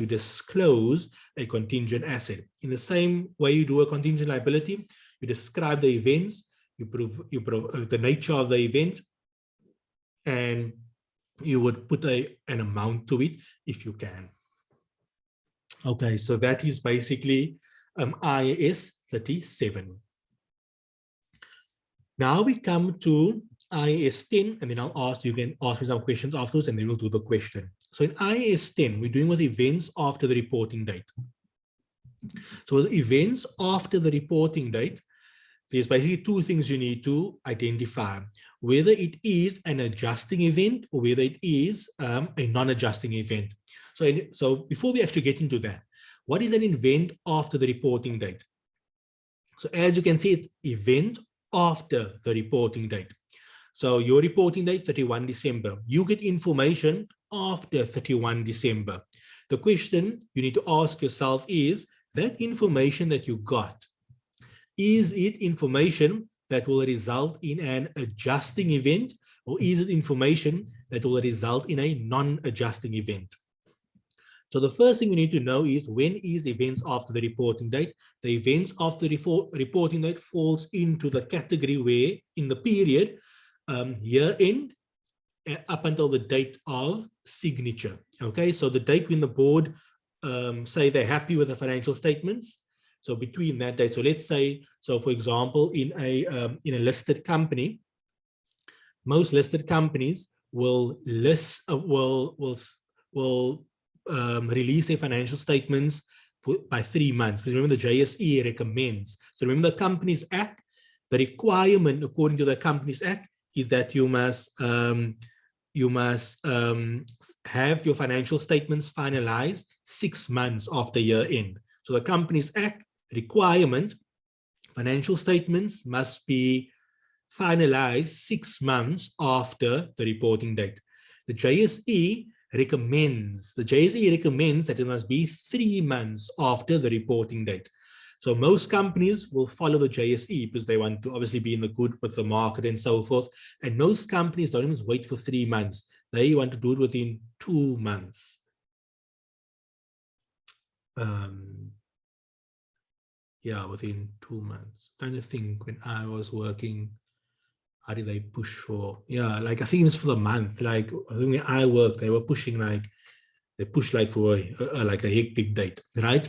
disclose a contingent asset. In the same way you do a contingent liability, you describe the events, you prove the nature of the event, and you would put an amount to it if you can. Okay, so that is basically IAS 37. Now we come to IAS 10, and then you can ask me some questions afterwards, and then we'll do the question. So in IAS 10, we're doing with events after the reporting date. So with events after the reporting date, there's basically two things you need to identify, whether it is an adjusting event or whether it is a non-adjusting event. So before we actually get into that, what is an event after the reporting date? So as you can see, it's event after the reporting date. So your reporting date, 31 December. You get information after 31 December. The question you need to ask yourself is, that information that you got, is it information that will result in an adjusting event, or is it information that will result in a non-adjusting event? So the first thing we need to know is, when is events after the reporting date? The events after the reporting date falls into the category where in the period year end up until the date of signature. Okay, so the date when the board say they're happy with the financial statements. So between that date, so let's say, so for example, in a listed company, most listed companies will release their financial statements by 3 months. Because remember, the JSE recommends. So remember, the Companies Act, the requirement according to the Companies Act is that you must have your financial statements finalized 6 months after year end. So the Companies Act requirement, financial statements must be finalized 6 months after the reporting date. The JSE recommends that it must be 3 months after the reporting date. So most companies will follow the JSE because they want to obviously be in the good with the market and so forth. And most companies don't even wait for 3 months. They want to do it within 2 months. Yeah, within 2 months. I'm trying to think, when I was working, how did they push for? Yeah, like I think it was for the month. Like I think when I worked, they were pushing like, they pushed like for like a hectic date, right?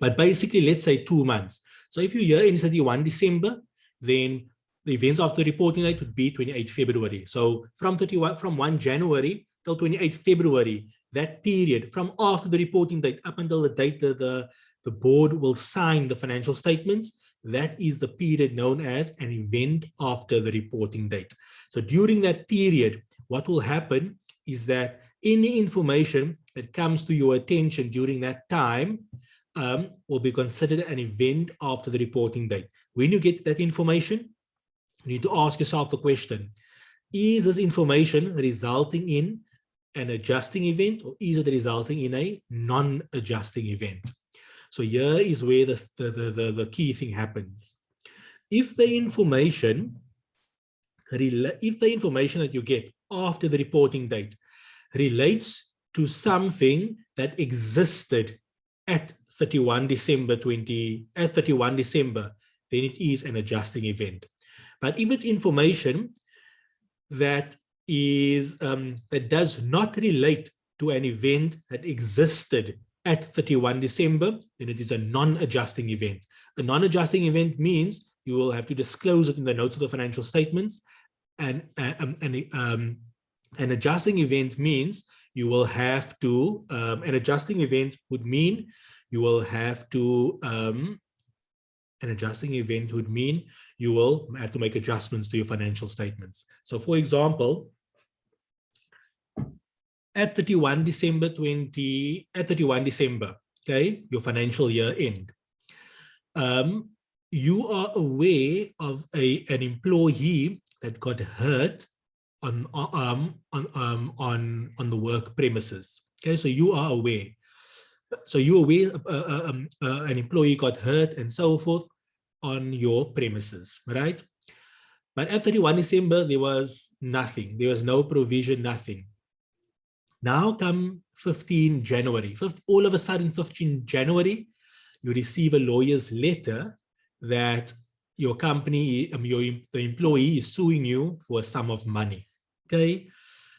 But basically, let's say 2 months. So if your year ends 31 December, then the events after the reporting date would be 28 February. So from 1 January till 28 February, that period from after the reporting date up until the date that the board will sign the financial statements, that is the period known as an event after the reporting date. So during that period, what will happen is that any information that comes to your attention during that time will be considered an event after the reporting date. When you get that information, you need to ask yourself the question, is this information resulting in an adjusting event, or is it resulting in a non-adjusting event? So here is where the key thing happens. If the information that you get after the reporting date relates to something that existed at 31 December, then it is an adjusting event. But if it's information that is that does not relate to an event that existed at 31 December, then it is a non-adjusting event. A non-adjusting event means you will have to disclose it in the notes of the financial statements, and an adjusting event means you will have to, an adjusting event would mean you will have to, an adjusting event would mean you will have to make adjustments to your financial statements. So for example, at 31 December, okay, your financial year end, you are aware of an employee that got hurt on the work premises. Okay, so you are aware. So you're aware an employee got hurt and so forth on your premises, right? But at 31 December, there was nothing. There was no provision, nothing. Now come 15 January. All of a sudden, 15 January, you receive a lawyer's letter that your company, the employee is suing you for a sum of money. Okay,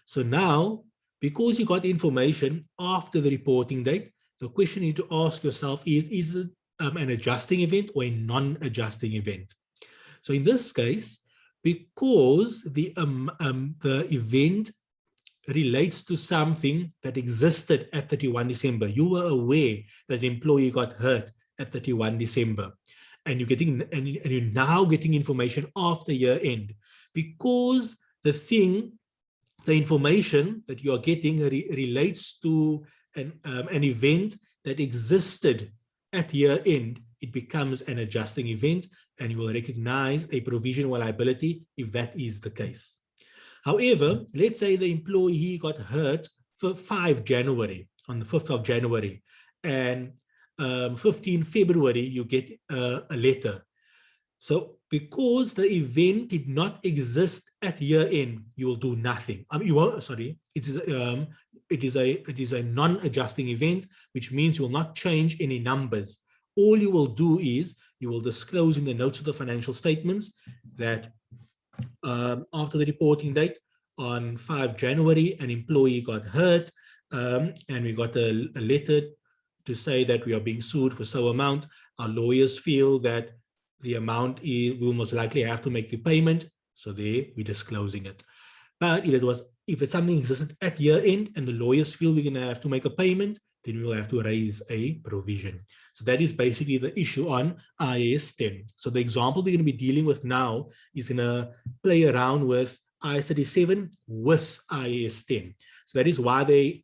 so now, because you got information after the reporting date, the question you need to ask yourself is it an adjusting event or a non-adjusting event? So in this case, because the event relates to something that existed at 31 December. You were aware that the employee got hurt at 31 December, and you're getting and you're now getting information after year end, because the information that you are getting relates to an event that existed at year end. It becomes an adjusting event, and you will recognize a provisional liability if that is the case. However, let's say the employee got hurt for 5 January, on the 5th of January, and 15 February, you get a letter. So because the event did not exist at year end, you will do nothing. You won't, sorry, it is a non-adjusting event, which means you will not change any numbers. All you will do is you will disclose in the notes of the financial statements that after the reporting date on 5 January, an employee got hurt, and we got a letter to say that we are being sued for so amount. Our lawyers feel that the amount is, we will most likely have to make the payment, so there we're disclosing it. But if it's something existed at year end and the lawyers feel we're going to have to make a payment, then we will have to raise a provision. So that is basically the issue on IAS 10. So the example we're going to be dealing with now is going to play around with IAS 37 with IAS 10. So that is why they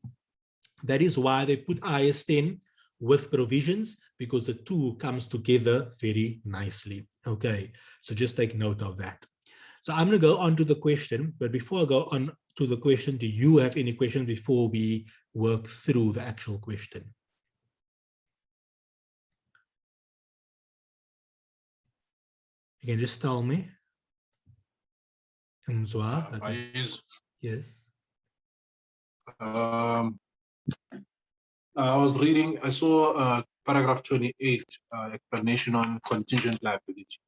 put IAS 10 with provisions, because the two comes together very nicely. Okay, so just take note of that. So I'm going to go on to the question, but before I go on to the question, do you have any questions before we work through the actual question? You can just tell me. Yes. I was reading, I saw paragraph 28, explanation on contingent liability.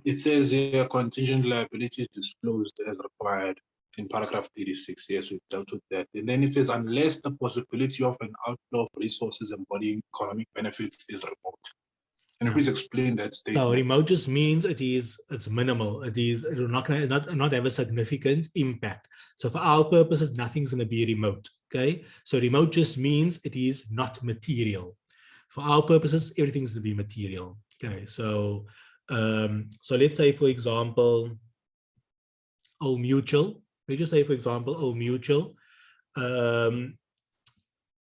It says here contingent liability is disclosed as required in paragraph 36. Yes, we've dealt with that. And then it says, unless the possibility of an outflow of resources embodying economic benefits is remote. Can you please explain that statement? So remote just means it's minimal. It will not have a significant impact. So for our purposes, nothing's going to be remote. Okay, so remote just means it is not material. For our purposes, everything's going to be material. Okay, so let's say, for example, Old Mutual. Let's just say, for example, Old Mutual.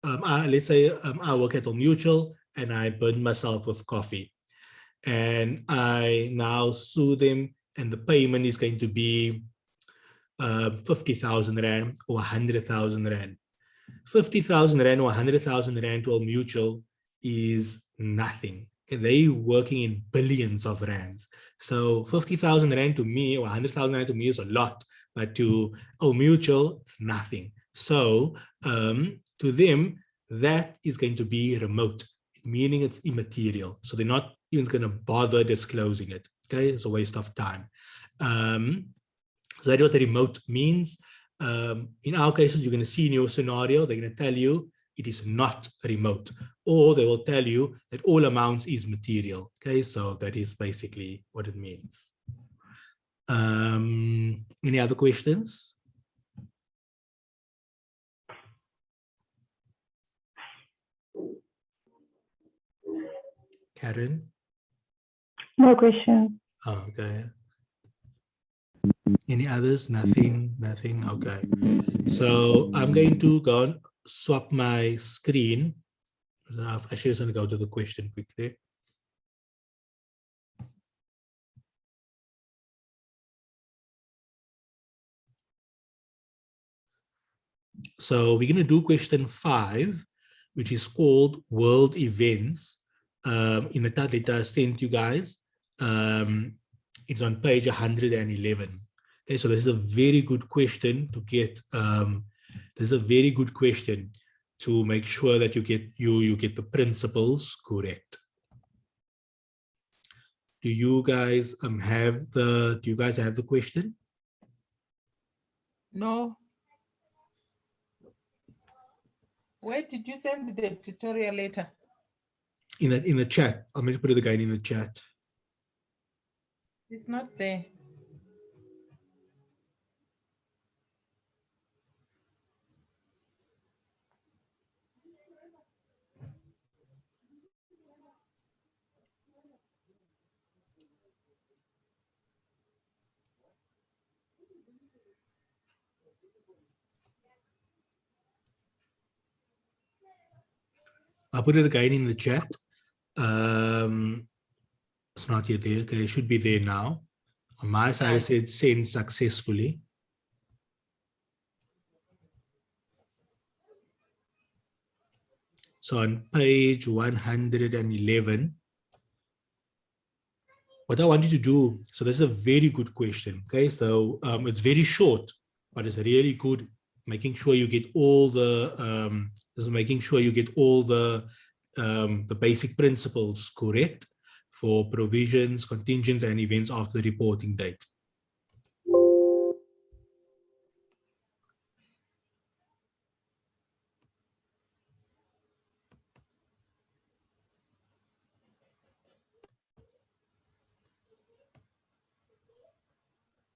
Let's say I work at Old Mutual and I burn myself with coffee, and I now sue them, and the payment is going to be 50,000 Rand or 100,000 Rand. 50,000 Rand or 100,000 Rand to Old Mutual is nothing. Okay, they're working in billions of rands. So 50,000 Rand to me or 100,000 Rand to me is a lot, but to Old Mutual, it's nothing. So to them, that is going to be remote, meaning it's immaterial. So they're not even going to bother disclosing it. Okay, it's a waste of time. So that's what the remote means. In our cases, you're going to see in your scenario, they're going to tell you it is not remote, or they will tell you that all amounts is material. Okay, so that is basically what it means. Any other questions? Karen? No question. Oh, okay. Any others? Nothing. Okay. So I'm going to go and swap my screen. So I'm actually just going to go to the question quickly. So we're going to do question 5, which is called world events. In the data I sent you guys, it's on page 111. Okay, so this is a very good question to get. This is a very good question to make sure that you get the principles correct. Do you guys have the question? No. Where did you send the tutorial later? In the chat. I'm going to put it again in the chat. It's not there. I'll put it again in the chat. It's not yet there. Okay, it should be there now. On my side, I said send successfully. So on page 111, what I want you to do, so this is a very good question. Okay, so it's very short, but it's really good. Making sure you get all the the basic principles correct for provisions, contingents, and events after the reporting date.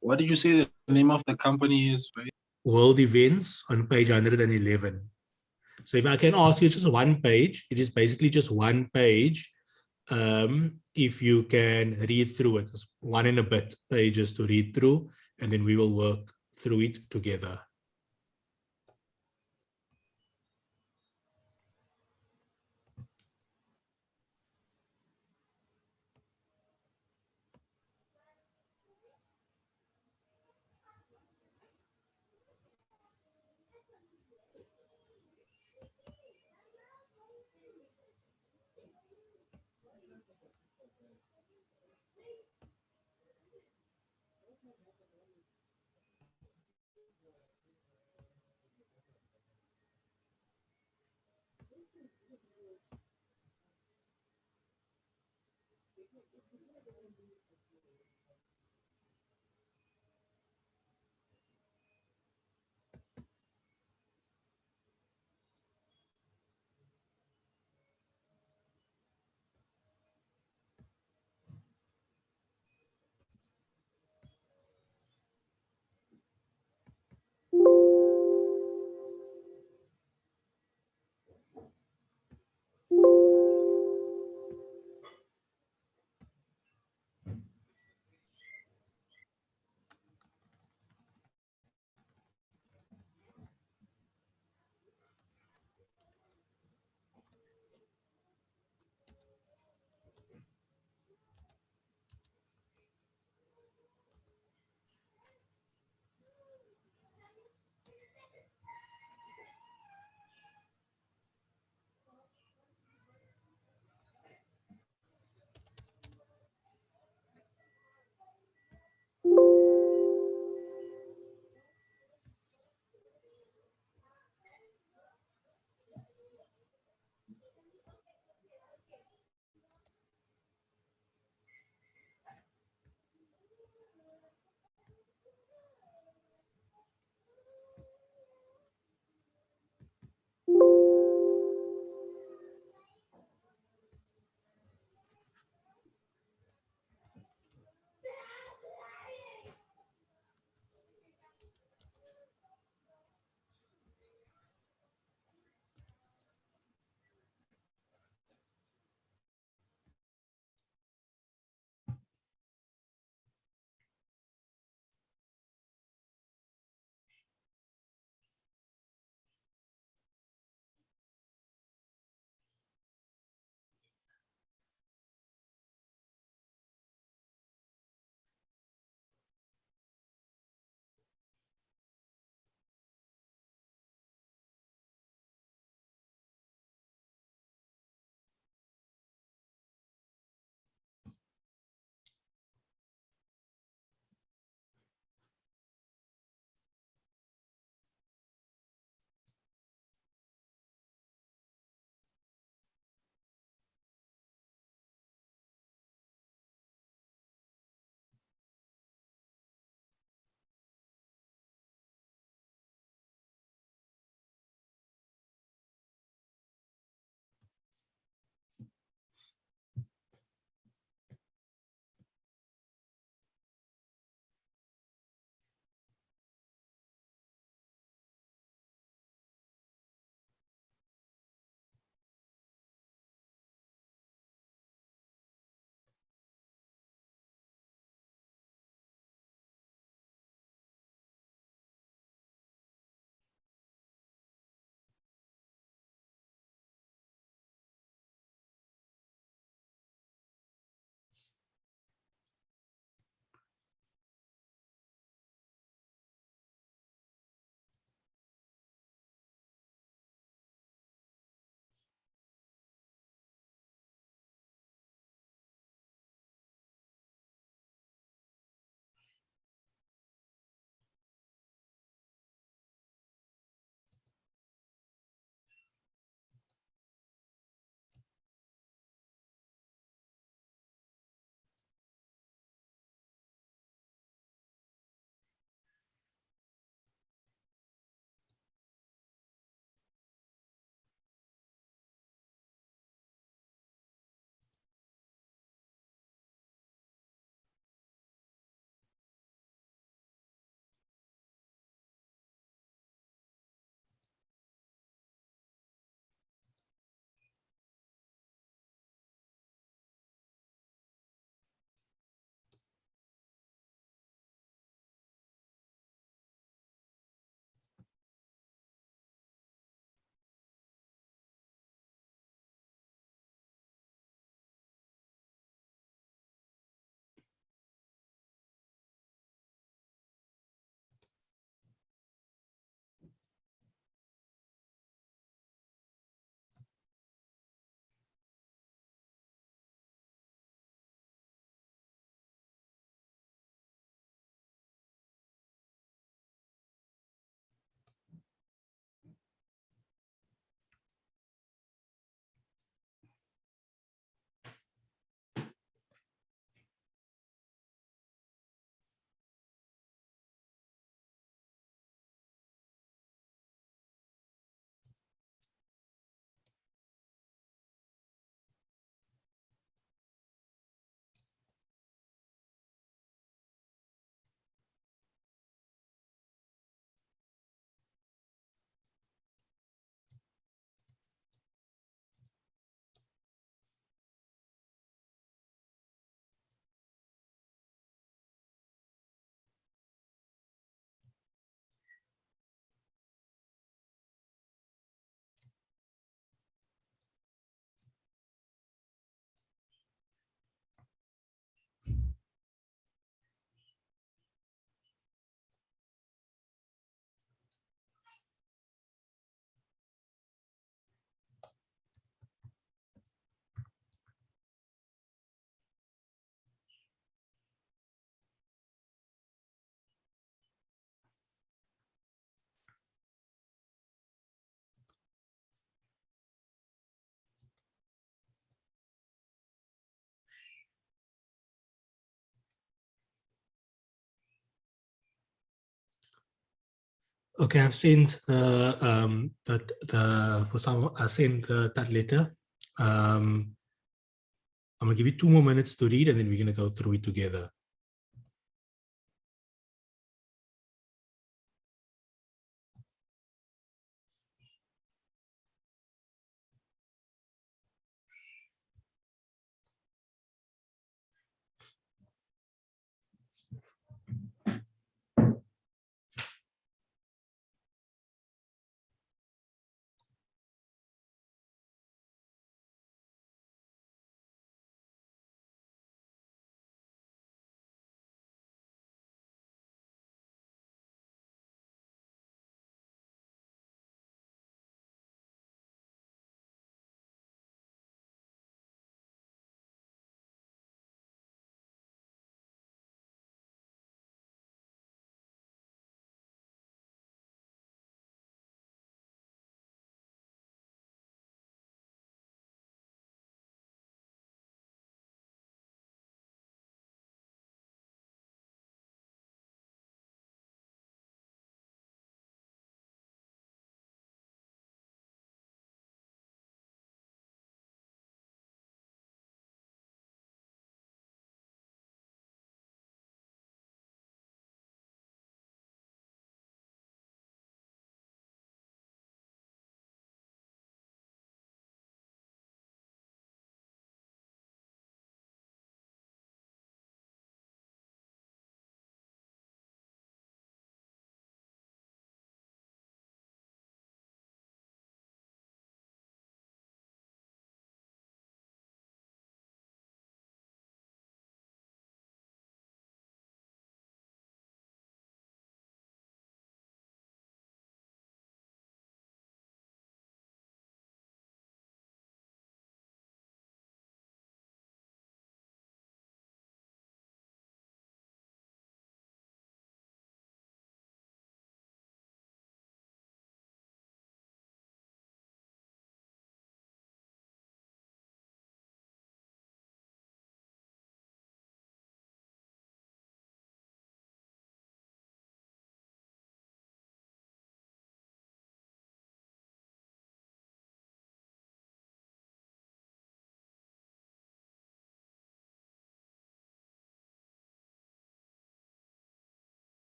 What did you say the name of the company is, right? World events on page 111. So if I can ask you just one page, it is basically just one page. If you can read through it, it's 1 and a bit pages to read through, and then we will work through it together. Okay, I've sent for some I sent that letter. I'm gonna give you 2 more minutes to read, and then we're gonna go through it together.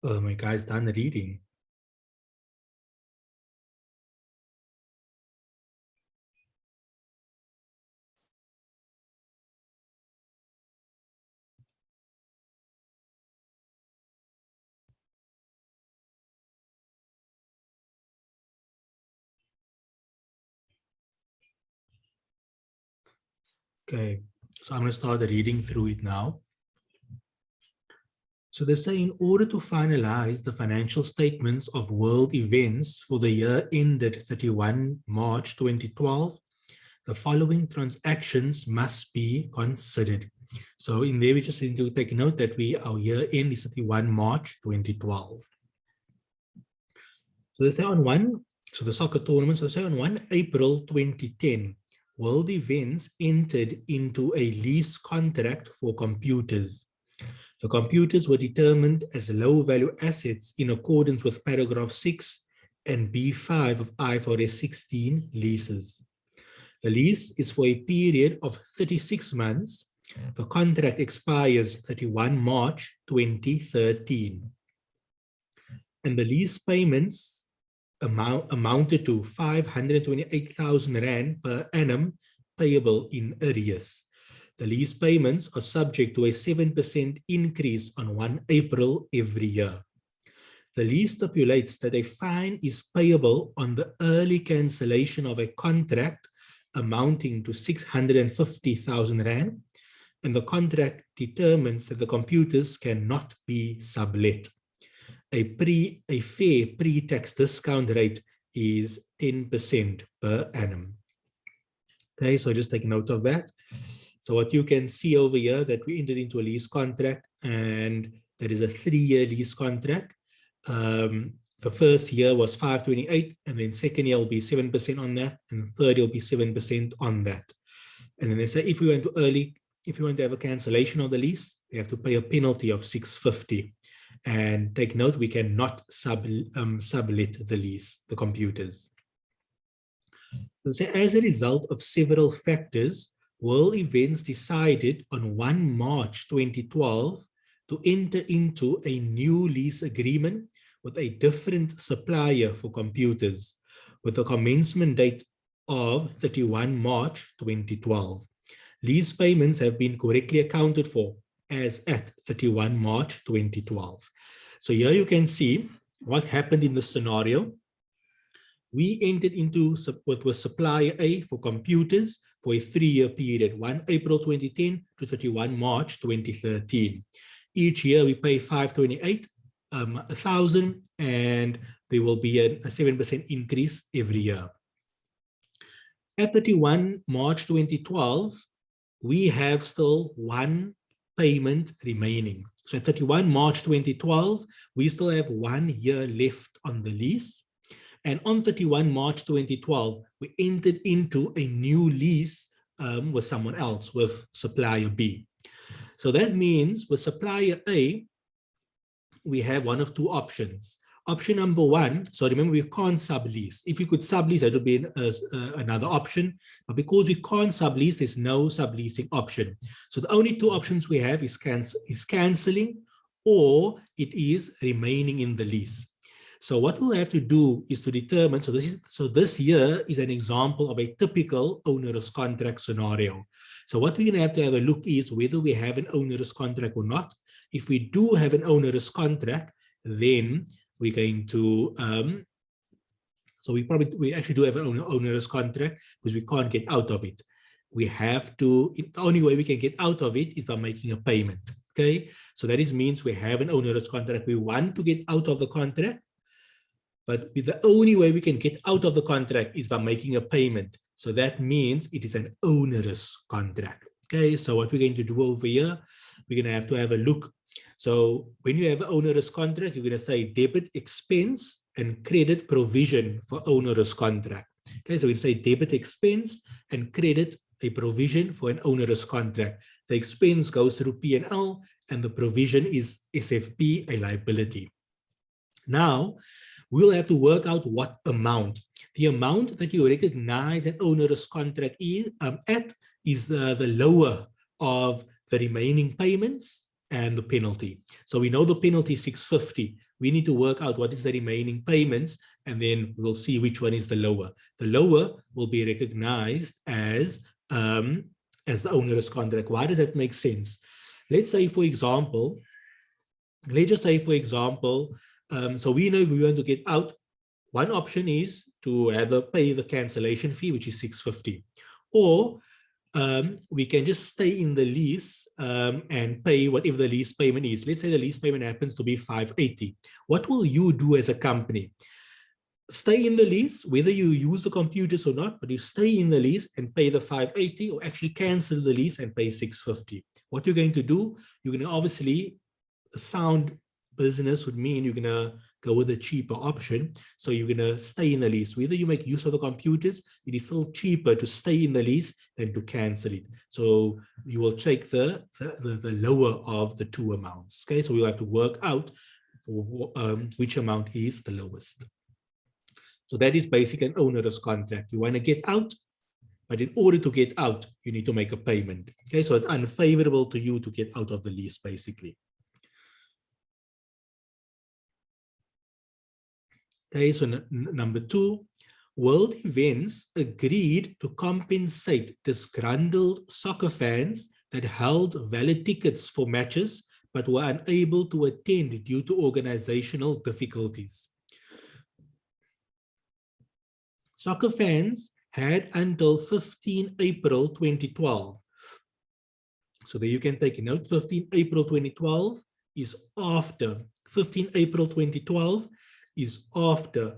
My guy's done reading. Okay, so I'm going to start reading through it now. So they say, in order to finalize the financial statements of world events for the year ended 31 March 2012, the following transactions must be considered. So in there, we just need to take note that our year end is 31 March 2012. So they say so the soccer tournament, so they say on 1 April 2010, World Events entered into a lease contract for computers. The computers were determined as low-value assets in accordance with paragraph 6 and B5 of IFRS 16 leases. The lease is for a period of 36 months. The contract expires 31 March 2013. And the lease payments amounted to 528,000 Rand per annum payable in arrears. The lease payments are subject to a 7% increase on 1 April every year. The lease stipulates that a fine is payable on the early cancellation of a contract amounting to 650,000 Rand, and the contract determines that the computers cannot be sublet. A fair pre-tax discount rate is 10% per annum. Okay, so just take note of that. So what you can see over here, that we entered into a lease contract, and that is a 3-year lease contract. The first year was 528, and then second year will be 7% on that, and third year will be 7% on that. And then they say if we went to early if you want to have a cancellation of the lease, you have to pay a penalty of 650. And take note, we cannot sublet the lease, the computers. So as a result of several factors, World Events decided on 1 March 2012 to enter into a new lease agreement with a different supplier for computers, with a commencement date of 31 March 2012. Lease payments have been correctly accounted for as at 31 March 2012. So here you can see what happened in the scenario. We entered into with supplier A for computers for a 3-year period, 1 April 2010 to 31 March 2013. Each year we pay 528,000, and there will be a 7% increase every year. At 31 March 2012, we have still one payment remaining. So at 31 March 2012, we still have 1 year left on the lease. And on 31 March 2012, we entered into a new lease with someone else, with supplier B. So that means with supplier A, we have one of two options. Option number one, so remember we can't sublease. If we could sublease, that would be another option. But because we can't sublease, there's no subleasing option. So the only two options we have is canceling, or it is remaining in the lease. So what we'll have to do is to determine, so this here is an example of a typical onerous contract scenario. So what we're going to have a look is whether we have an onerous contract or not. If we do have an onerous contract, then we're going to, so we actually do have an onerous contract because we can't get out of it. We have to, the only way we can get out of it is by making a payment, okay? So that means we have an onerous contract. We want to get out of the contract, but the only way we can get out of the contract is by making a payment. So that means it is an onerous contract, okay? So what we're going to do over here, we're going to have a look. So when you have an onerous contract, you're going to say debit expense and credit provision for onerous contract. Okay, so we say debit expense and credit a provision for an onerous contract. The expense goes through P&L and the provision is SFP, a liability. Now, we'll have to work out what amount. The amount that you recognize an onerous contract is the lower of the remaining payments and the penalty. So we know the penalty is 650. We need to work out what is the remaining payments, and then we'll see which one is the lower. The lower will be recognized as the onerous contract. Why does that make sense? Let's say, for example, so we know if we want to get out, one option is to pay the cancellation fee, which is 650, or we can just stay in the lease and pay whatever the lease payment is. Let's say the lease payment happens to be 580. What will you do as a company? Stay in the lease, whether you use the computers or not, but you stay in the lease and pay the 580, or actually cancel the lease and pay 650. What you're going to do, you're going to obviously, a sound business would mean you're going to go with a cheaper option. So you're going to stay in the lease. Whether you make use of the computers, it is still cheaper to stay in the lease than to cancel it. So you will take the lower of the two amounts. Okay, so we'll have to work out which amount is the lowest. So that is basically an onerous contract. You want to get out, but in order to get out, you need to make a payment. Okay, so it's unfavorable to you to get out of the lease, basically. Okay, so number 2, World Events agreed to compensate disgruntled soccer fans that held valid tickets for matches but were unable to attend due to organizational difficulties. Soccer fans had until 15 April 2012. So there you can take a note, 15 April 2012 is after, 15 April 2012 is after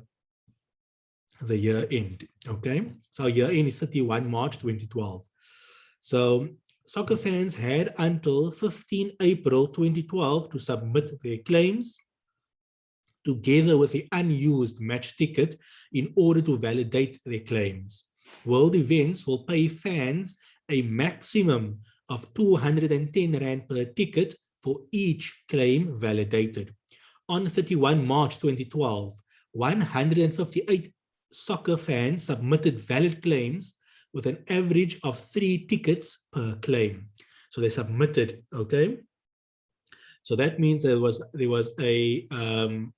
the year end, okay? So year end is 31 March 2012. So soccer fans had until 15 April 2012 to submit their claims together with the unused match ticket in order to validate their claims. World Events will pay fans a maximum of 210 Rand per ticket for each claim validated. On 31 March 2012, 158 soccer fans submitted valid claims with an average of 3 tickets per claim. So they submitted, okay? So that means there was a,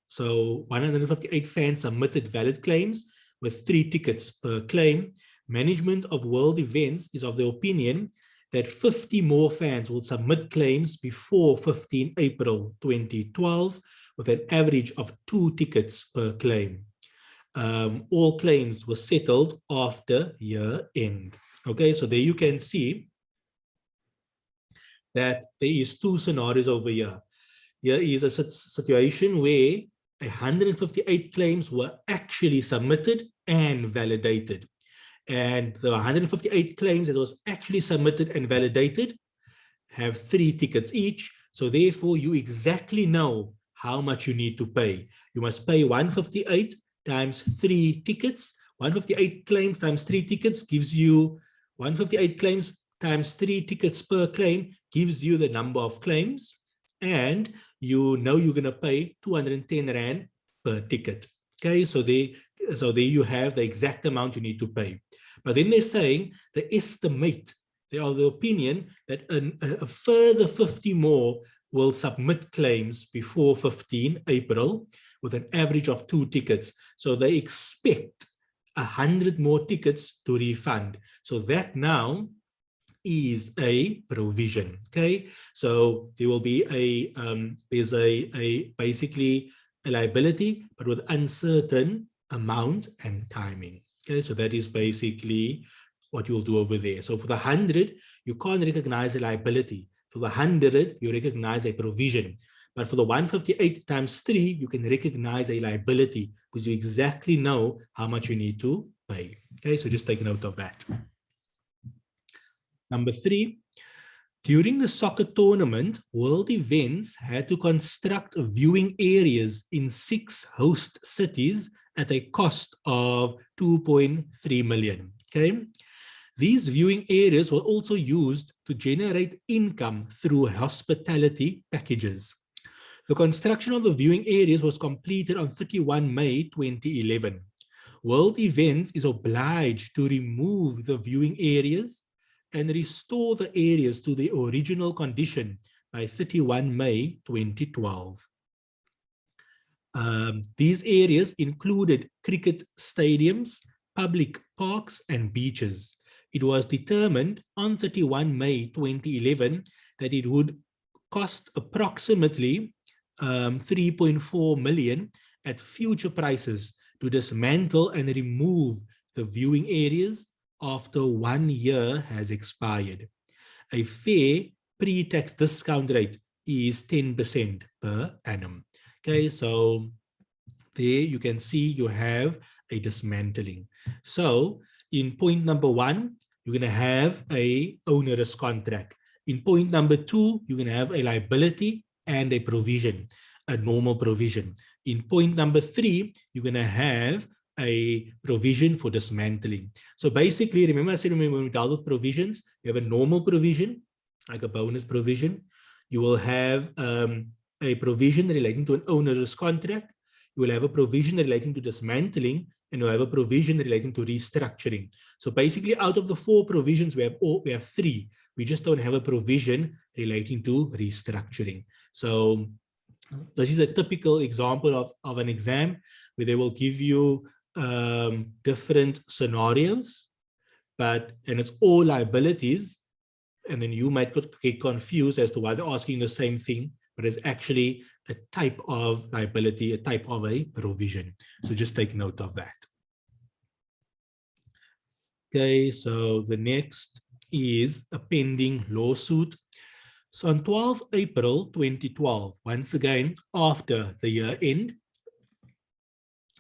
so 158 fans submitted valid claims with 3 tickets per claim. Management of World Events is of the opinion that 50 more fans will submit claims before 15 April 2012 with an average of 2 tickets per claim. All claims were settled after year end. Okay, so there you can see that there is 2 scenarios over here. Here is a situation where 158 claims were actually submitted and validated. And the 158 claims that was actually submitted and validated have 3 tickets each. So therefore, you exactly know how much you need to pay. You must pay 158 times 3 tickets. 158 claims times 3 tickets gives you 158 claims times 3 tickets per claim gives you the number of claims. And you know you're going to pay 210 Rand per ticket. Okay, so there you have the exact amount you need to pay. But then they're saying the estimate, they are the opinion that a further 50 more will submit claims before 15 April with an average of 2 tickets. So they expect 100 more tickets to refund. So that now is a provision. Okay, so there will be there's basically a liability, but with uncertain amount and timing. Okay, so that is basically what you'll do over there. So for the 100, you can't recognize a liability. For the 100, you recognize a provision. But for the 158 times 3, you can recognize a liability because you exactly know how much you need to pay. Okay, so just take note of that. Number 3, during the soccer tournament, World Events had to construct viewing areas in 6 host cities at a cost of 2.3 million. Okay, these viewing areas were also used to generate income through hospitality packages. The construction of the viewing areas was completed on 31 May 2011. World Events is obliged to remove the viewing areas and restore the areas to the original condition by 31 May 2012. These areas included cricket stadiums, public parks, and beaches. It was determined on 31 May 2011 that it would cost approximately 3.4 million at future prices to dismantle and remove the viewing areas after 1 year has expired. A fair pre-tax discount rate is 10% per annum. Okay, so there you can see you have a dismantling. So in point number 1, you're going to have a onerous contract. In point number 2, you're going to have a liability and a provision, a normal provision. In point number 3, you're going to have a provision for dismantling. So basically, remember I said when we dealt with provisions, you have a normal provision, like a bonus provision. You will have a provision relating to an onerous contract. You will have a provision relating to dismantling, and you'll have a provision relating to restructuring. So basically, out of the 4 provisions, we have 3. We just don't have a provision relating to restructuring. So this is a typical example of an exam where they will give you different scenarios, and it's all liabilities, and then you might get confused as to why they're asking the same thing, but it's actually a type of liability, a type of a provision. So just take note of that. Okay, so the next is a pending lawsuit. So on 12 April 2012, once again, after the year end,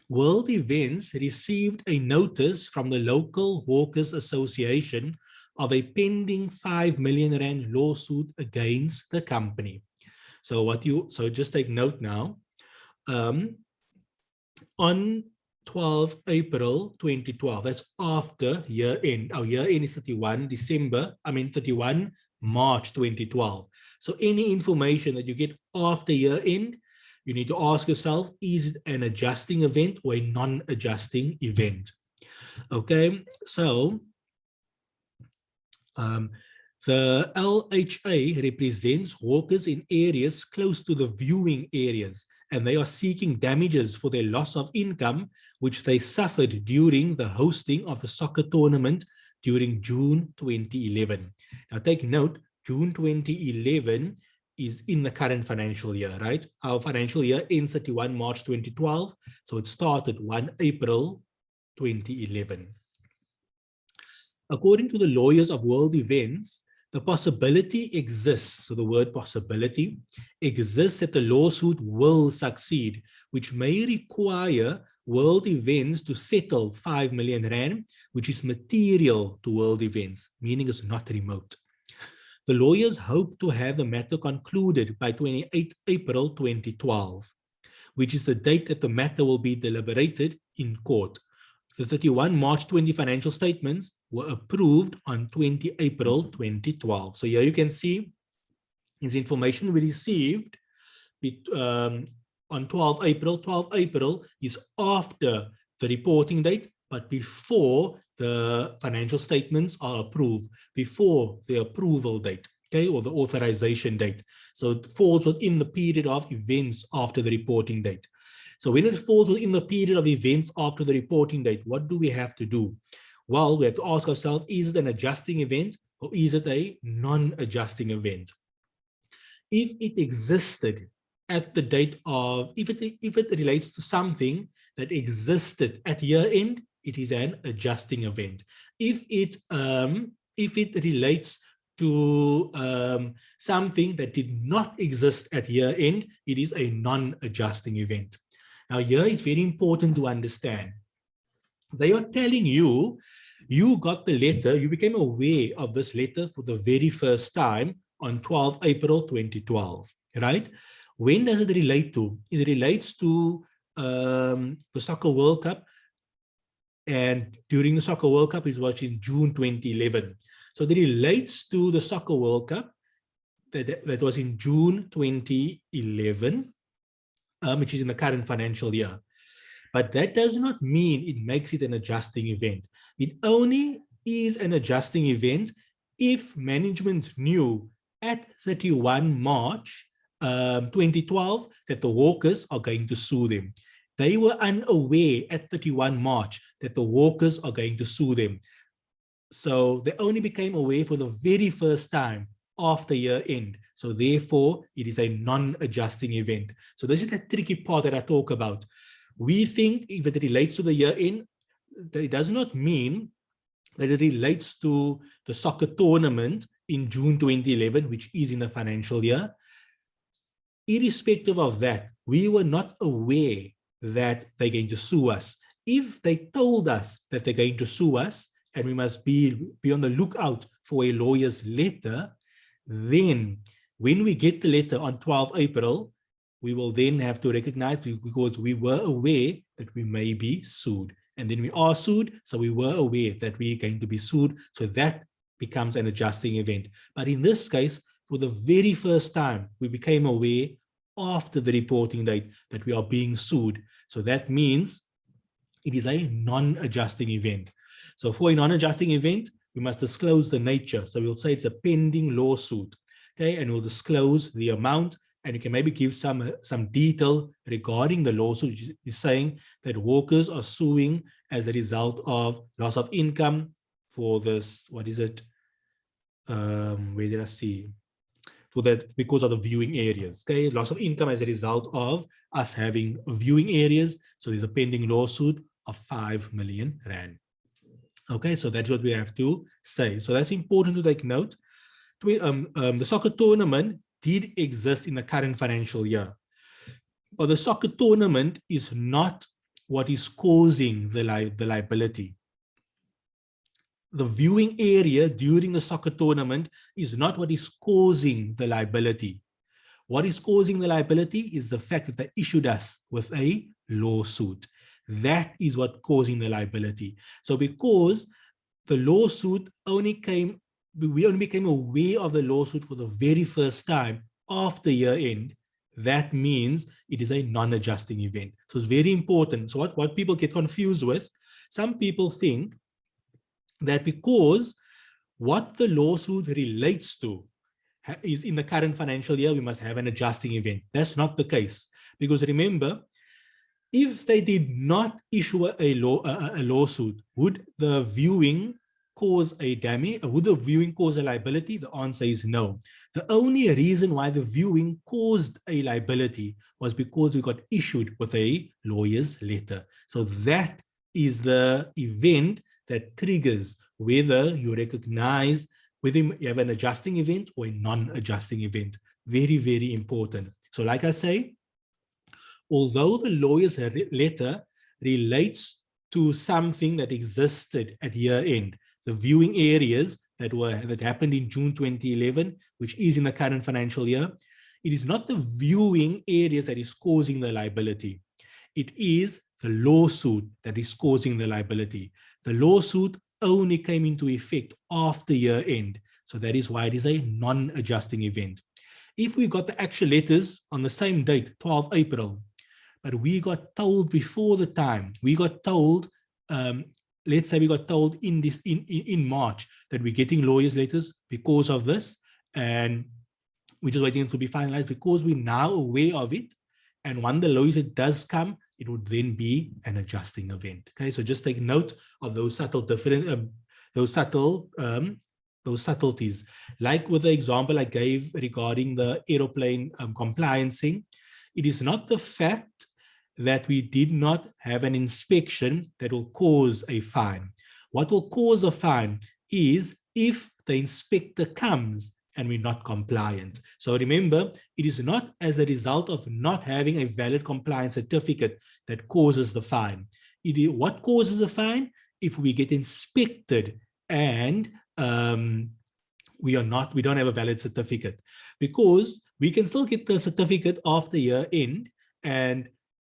World Events received a notice from the local Hawkers Association of a pending 5 million Rand lawsuit against the company. So just take note now. On 12 April 2012, that's after year end. Our year end is 31 March 2012. So any information that you get after year end, you need to ask yourself, is it an adjusting event or a non-adjusting event? Okay, so the LHA represents hawkers in areas close to the viewing areas, and they are seeking damages for their loss of income, which they suffered during the hosting of the soccer tournament during June 2011. Now take note, June 2011 is in the current financial year, right? Our financial year ends 31 March 2012, so it started 1 April 2011. According to the lawyers of world events, the possibility exists, so the word possibility exists that the lawsuit will succeed, which may require world events to settle 5 million rand, which is material to world events, meaning it's not remote. The lawyers hope to have the matter concluded by 28 April 2012, which is the date that the matter will be deliberated in court. The 31 March 20 financial statements were approved on 20 April 2012. So here you can see is information we received on 12 April. 12 April is after the reporting date, but before the financial statements are approved, before the approval date, okay, or the authorization date. So it falls within the period of events after the reporting date. So when it falls within the period of events after the reporting date, what do we have to do? Well, we have to ask ourselves, is it an adjusting event or is it a non-adjusting event? If it existed at the date of, if it relates to something that existed at year end, it is an adjusting event. If it relates to something that did not exist at year end, it is a non-adjusting event. Now here is very important to understand. They are telling you, you got the letter, you became aware of this letter for the very first time on 12 April 2012, right? When does it relate to? It relates to the Soccer World Cup, and during the Soccer World Cup, it was in June 2011. So it relates to the Soccer World Cup that was in June 2011, which is in the current financial year. But that does not mean it makes it an adjusting event. It only is an adjusting event if management knew at 31 March 2012 that the hawkers are going to sue them. They were unaware at 31 March that the hawkers are going to sue them. So they only became aware for the very first time after year end. So therefore, it is a non-adjusting event. So this is the tricky part that I talk about. We think if it relates to the year end, that it does not mean that it relates to the soccer tournament in June 2011, which is in the financial year. Irrespective of that, we were not aware that they're going to sue us. If they told us that they're going to sue us, and we must be on the lookout for a lawyer's letter, then when we get the letter on 12 April, we will then have to recognize, because we were aware that we may be sued. And then we are sued, so we were aware that we're going to be sued. So that becomes an adjusting event. But in this case, for the very first time, we became aware after the reporting date that we are being sued. So that means it is a non-adjusting event. So for a non-adjusting event, we must disclose the nature. So we'll say it's a pending lawsuit, okay? And we'll disclose the amount, and you can maybe give some detail regarding the lawsuit. You're saying that workers are suing as a result of loss of income for this, what is it? Where did I see? For that, because of the viewing areas, okay? Loss of income as a result of us having viewing areas. So there's a pending lawsuit of 5 million rand. Okay, so that's what we have to say. So that's important to take note. The soccer tournament did exist in the current financial year, but the soccer tournament is not what is causing the liability. The viewing area during the soccer tournament is not what is causing the liability. What is causing the liability is the fact that they issued us with a lawsuit. That is what causing the liability. So because the lawsuit only came we only became aware of the lawsuit for the very first time after year end, that means it is a non-adjusting event. So it's very important. So what people get confused with, some people think that because what the lawsuit relates to is in the current financial year, we must have an adjusting event. That's not the case. Because remember, if they did not issue a lawsuit, would the viewing cause a damage? Would the viewing cause a liability? The answer is no. The only reason why the viewing caused a liability was because we got issued with a lawyer's letter. So that is the event that triggers whether you recognize whether you have an adjusting event or a non-adjusting event. Very, very important. So like I say, although the lawyer's letter relates to something that existed at year end, the viewing areas that happened in June 2011, which is in the current financial year, it is not the viewing areas that is causing the liability. It is the lawsuit that is causing the liability. The lawsuit only came into effect after year end. So that is why it is a non-adjusting event. If we got the actual letters on the same date, 12 April, but we got told before the time, we got told, let's say we got told in March that we're getting lawyers' letters because of this, and we're just waiting to be finalized because we're now aware of it. And when the lawyer's letter does come, it would then be an adjusting event. Okay, so just take note of those subtle those subtleties. Like with the example I gave regarding the aeroplane compliancing, it is not the fact that we did not have an inspection that will cause a fine. What will cause a fine is if the inspector comes and we're not compliant. So remember, it is not as a result of not having a valid compliance certificate that causes the fine. It is what causes the fine if we get inspected and we don't have a valid certificate, because we can still get the certificate after year end, and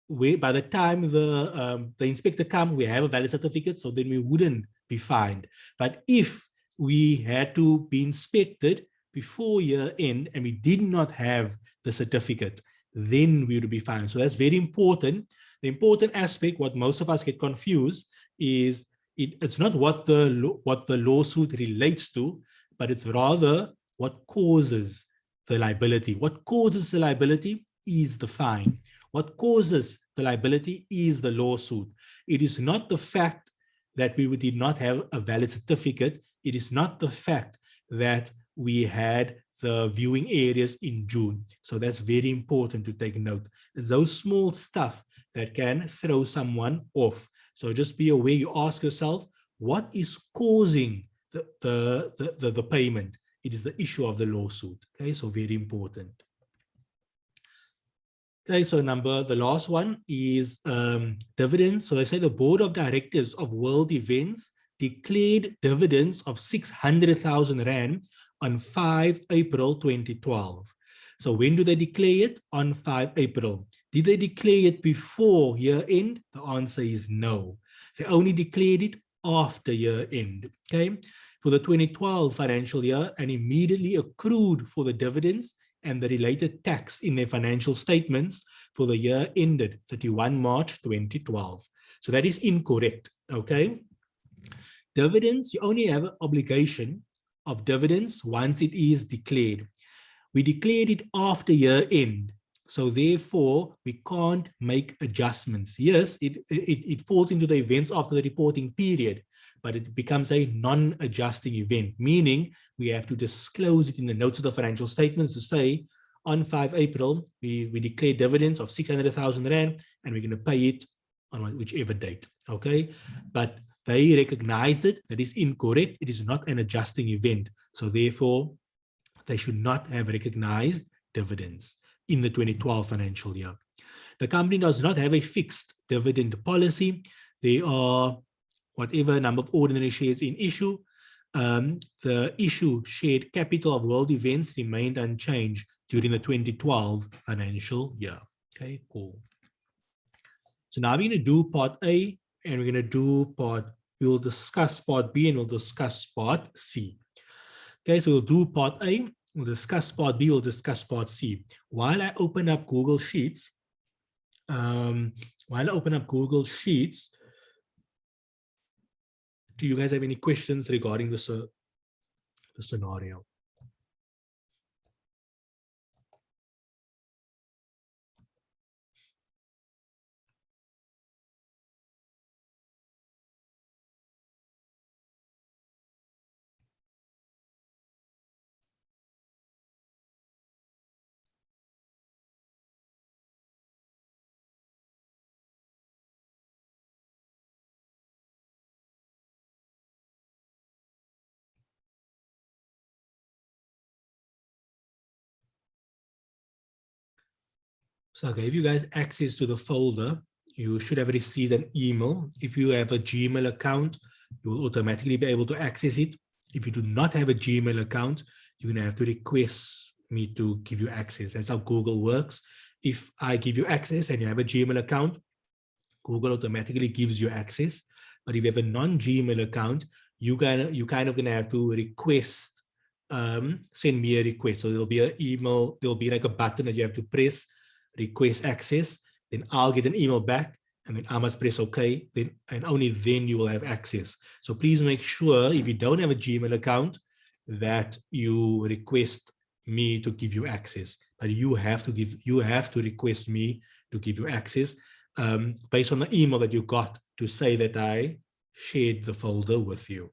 by the time the inspector comes, we have a valid certificate, so then we wouldn't be fined. But if we had to be inspected before year end and we did not have the certificate, then we would be fined. So that's very important. The important aspect, what most of us get confused, is it's not what the lawsuit relates to, but it's rather what causes the liability. What causes the liability is the fine. What causes the liability is the lawsuit. It is not the fact that we did not have a valid certificate. It is not the fact that we had the viewing areas in June. So that's very important to take note. It's those small stuff that can throw someone off. So just be aware, you ask yourself, what is causing the payment? It is the issue of the lawsuit. Okay, so very important. Okay, so the last one is dividends. So I say the board of directors of World Events declared dividends of 600,000 Rand on 5 April 2012. So when do they declare it? On 5 April. Did they declare it before year end? The answer is no. They only declared it after year end. Okay, for the 2012 financial year, and immediately accrued for the dividends and the related tax in their financial statements for the year ended 31 March 2012. So that is incorrect. Okay, dividends, you only have an obligation of dividends once it is declared. We declared it after year end, so therefore we can't make adjustments. Yes, it falls into the events after the reporting period, but it becomes a non-adjusting event, meaning we have to disclose it in the notes of the financial statements to say, on 5 April, we declare dividends of 600,000 Rand, and we're going to pay it on whichever date, okay? But they recognized it. That is incorrect. It is not an adjusting event. So therefore, they should not have recognized dividends in the 2012 financial year. The company does not have a fixed dividend policy. There are whatever number of ordinary shares in issue. The issue shared capital of World Events remained unchanged during the 2012 financial year. Okay, cool. So now we're going to do part A, and we're going to do we'll discuss part B, and we'll discuss part C. Okay, so we'll do part A, we'll discuss part B, we'll discuss part C. While I open up Google Sheets, do you guys have any questions regarding the scenario? So I gave you guys access to the folder. You should have received an email. If you have a Gmail account, you will automatically be able to access it. If you do not have a Gmail account, you're going to have to request me to give you access. That's how Google works. If I give you access and you have a Gmail account, Google automatically gives you access. But if you have a non-Gmail account, you kind of going to have to request, send me a request. So there'll be an email, there'll be like a button that you have to press, request access, then I'll get an email back, and then I must press OK, then and only then you will have access. So please make sure if you don't have a Gmail account that you request me to give you access. But you have to request me to give you access based on the email that you got to say that I shared the folder with you.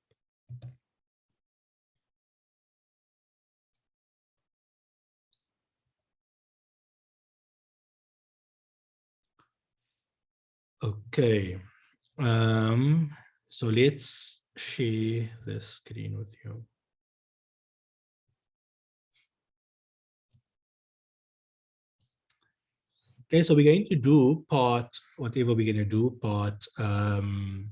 Okay, so let's share the screen with you. Okay, so we're going to do part, whatever we're going to do, part, what am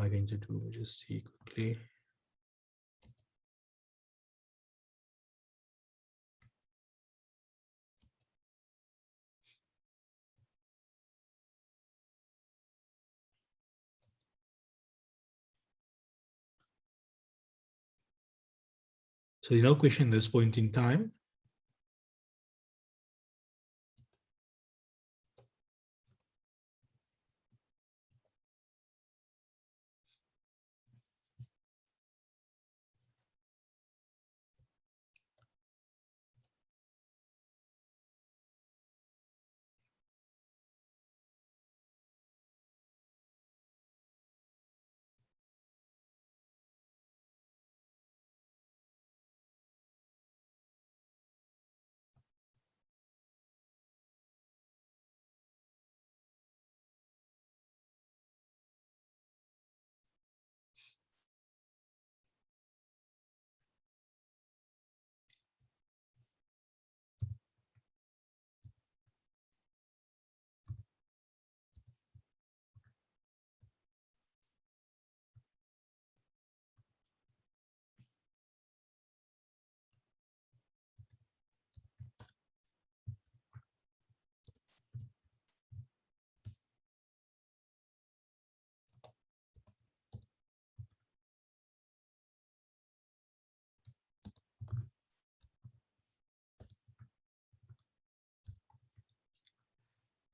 I going to do? Let me just see quickly. So there's no question at this point in time.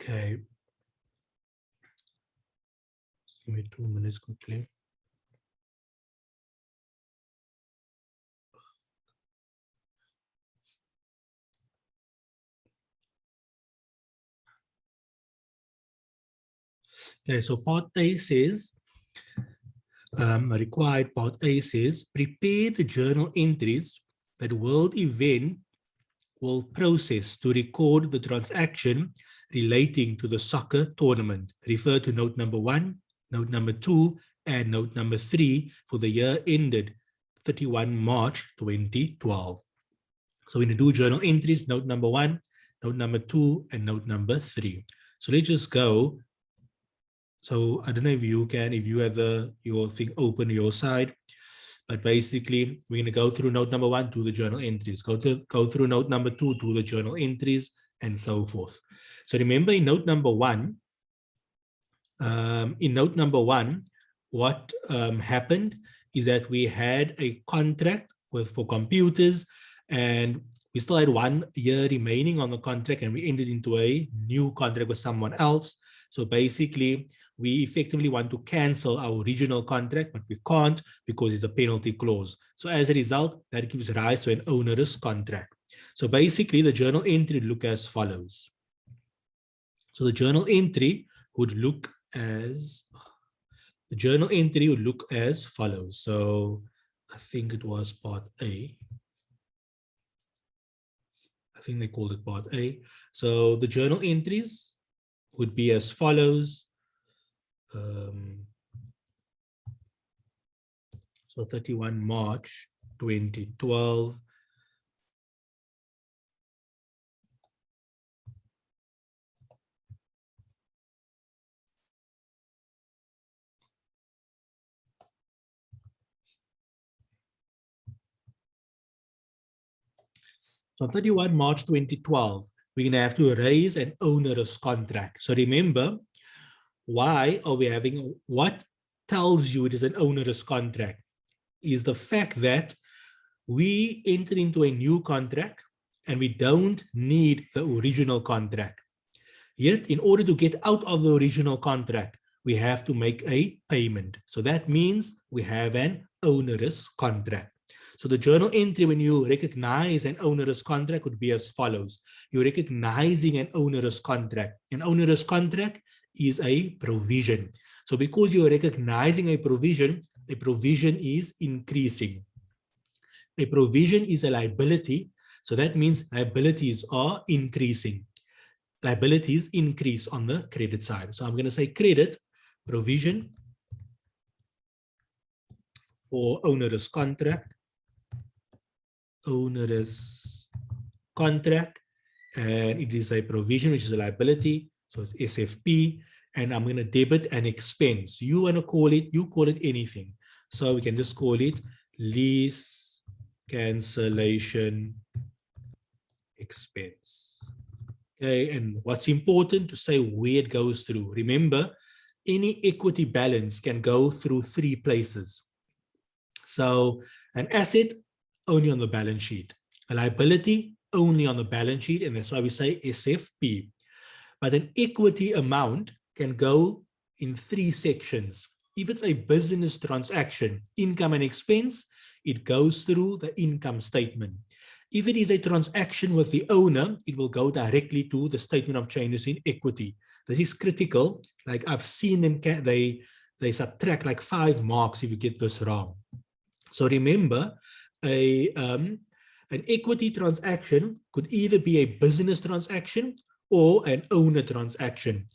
Okay. Just give me 2 minutes quickly. Okay, so part A says, required part A says, prepare the journal entries that World Event will process to record the transaction relating to the soccer tournament. Refer to note number 1, note number 2, and note number 3 for the year ended 31 March 2012. So we're going to do journal entries, note number 1, note number 2, and note number 3. So let's just go. So I don't know if you can, if you have your thing open your side, but basically we're going to go through note number 1, do the journal entries, go through note number 2, do the journal entries, and so forth. So remember in note number 1, what happened is that we had a contract for computers, and we still had 1 year remaining on the contract, and we entered into a new contract with someone else. So basically, we effectively want to cancel our original contract, but we can't because it's a penalty clause. So as a result, that gives rise to an onerous contract. So basically, the journal entry would look as follows. So the journal entry would look as follows. So I think it was part A. I think they called it part A. So the journal entries would be as follows. So 31 March 2012. So 31 March 2012, we're going to have to raise an onerous contract. So remember, why are we having, what tells you it is an onerous contract is the fact that we enter into a new contract and we don't need the original contract. Yet, in order to get out of the original contract, we have to make a payment. So that means we have an onerous contract. So the journal entry, when you recognize an onerous contract, would be as follows. You're recognizing an onerous contract. An onerous contract is a provision. So because you're recognizing a provision is increasing. A provision is a liability. So that means liabilities are increasing. Liabilities increase on the credit side. So I'm going to say credit provision for onerous contract. Onerous contract, and it is a provision which is a liability, so it's SFP, and I'm going to debit an expense. You want to call it, you call it anything. So we can just call it lease cancellation expense. Okay, and what's important to say where it goes through. Remember, any equity balance can go through 3 places. So an asset, only on the balance sheet. A liability, only on the balance sheet, and that's why we say SFP. But an equity amount can go in 3 sections. If it's a business transaction, income and expense, it goes through the income statement. If it is a transaction with the owner, it will go directly to the statement of changes in equity. This is critical. Like I've seen them, they subtract like 5 marks if you get this wrong. So remember, an equity transaction could either be a business transaction or an owner transaction.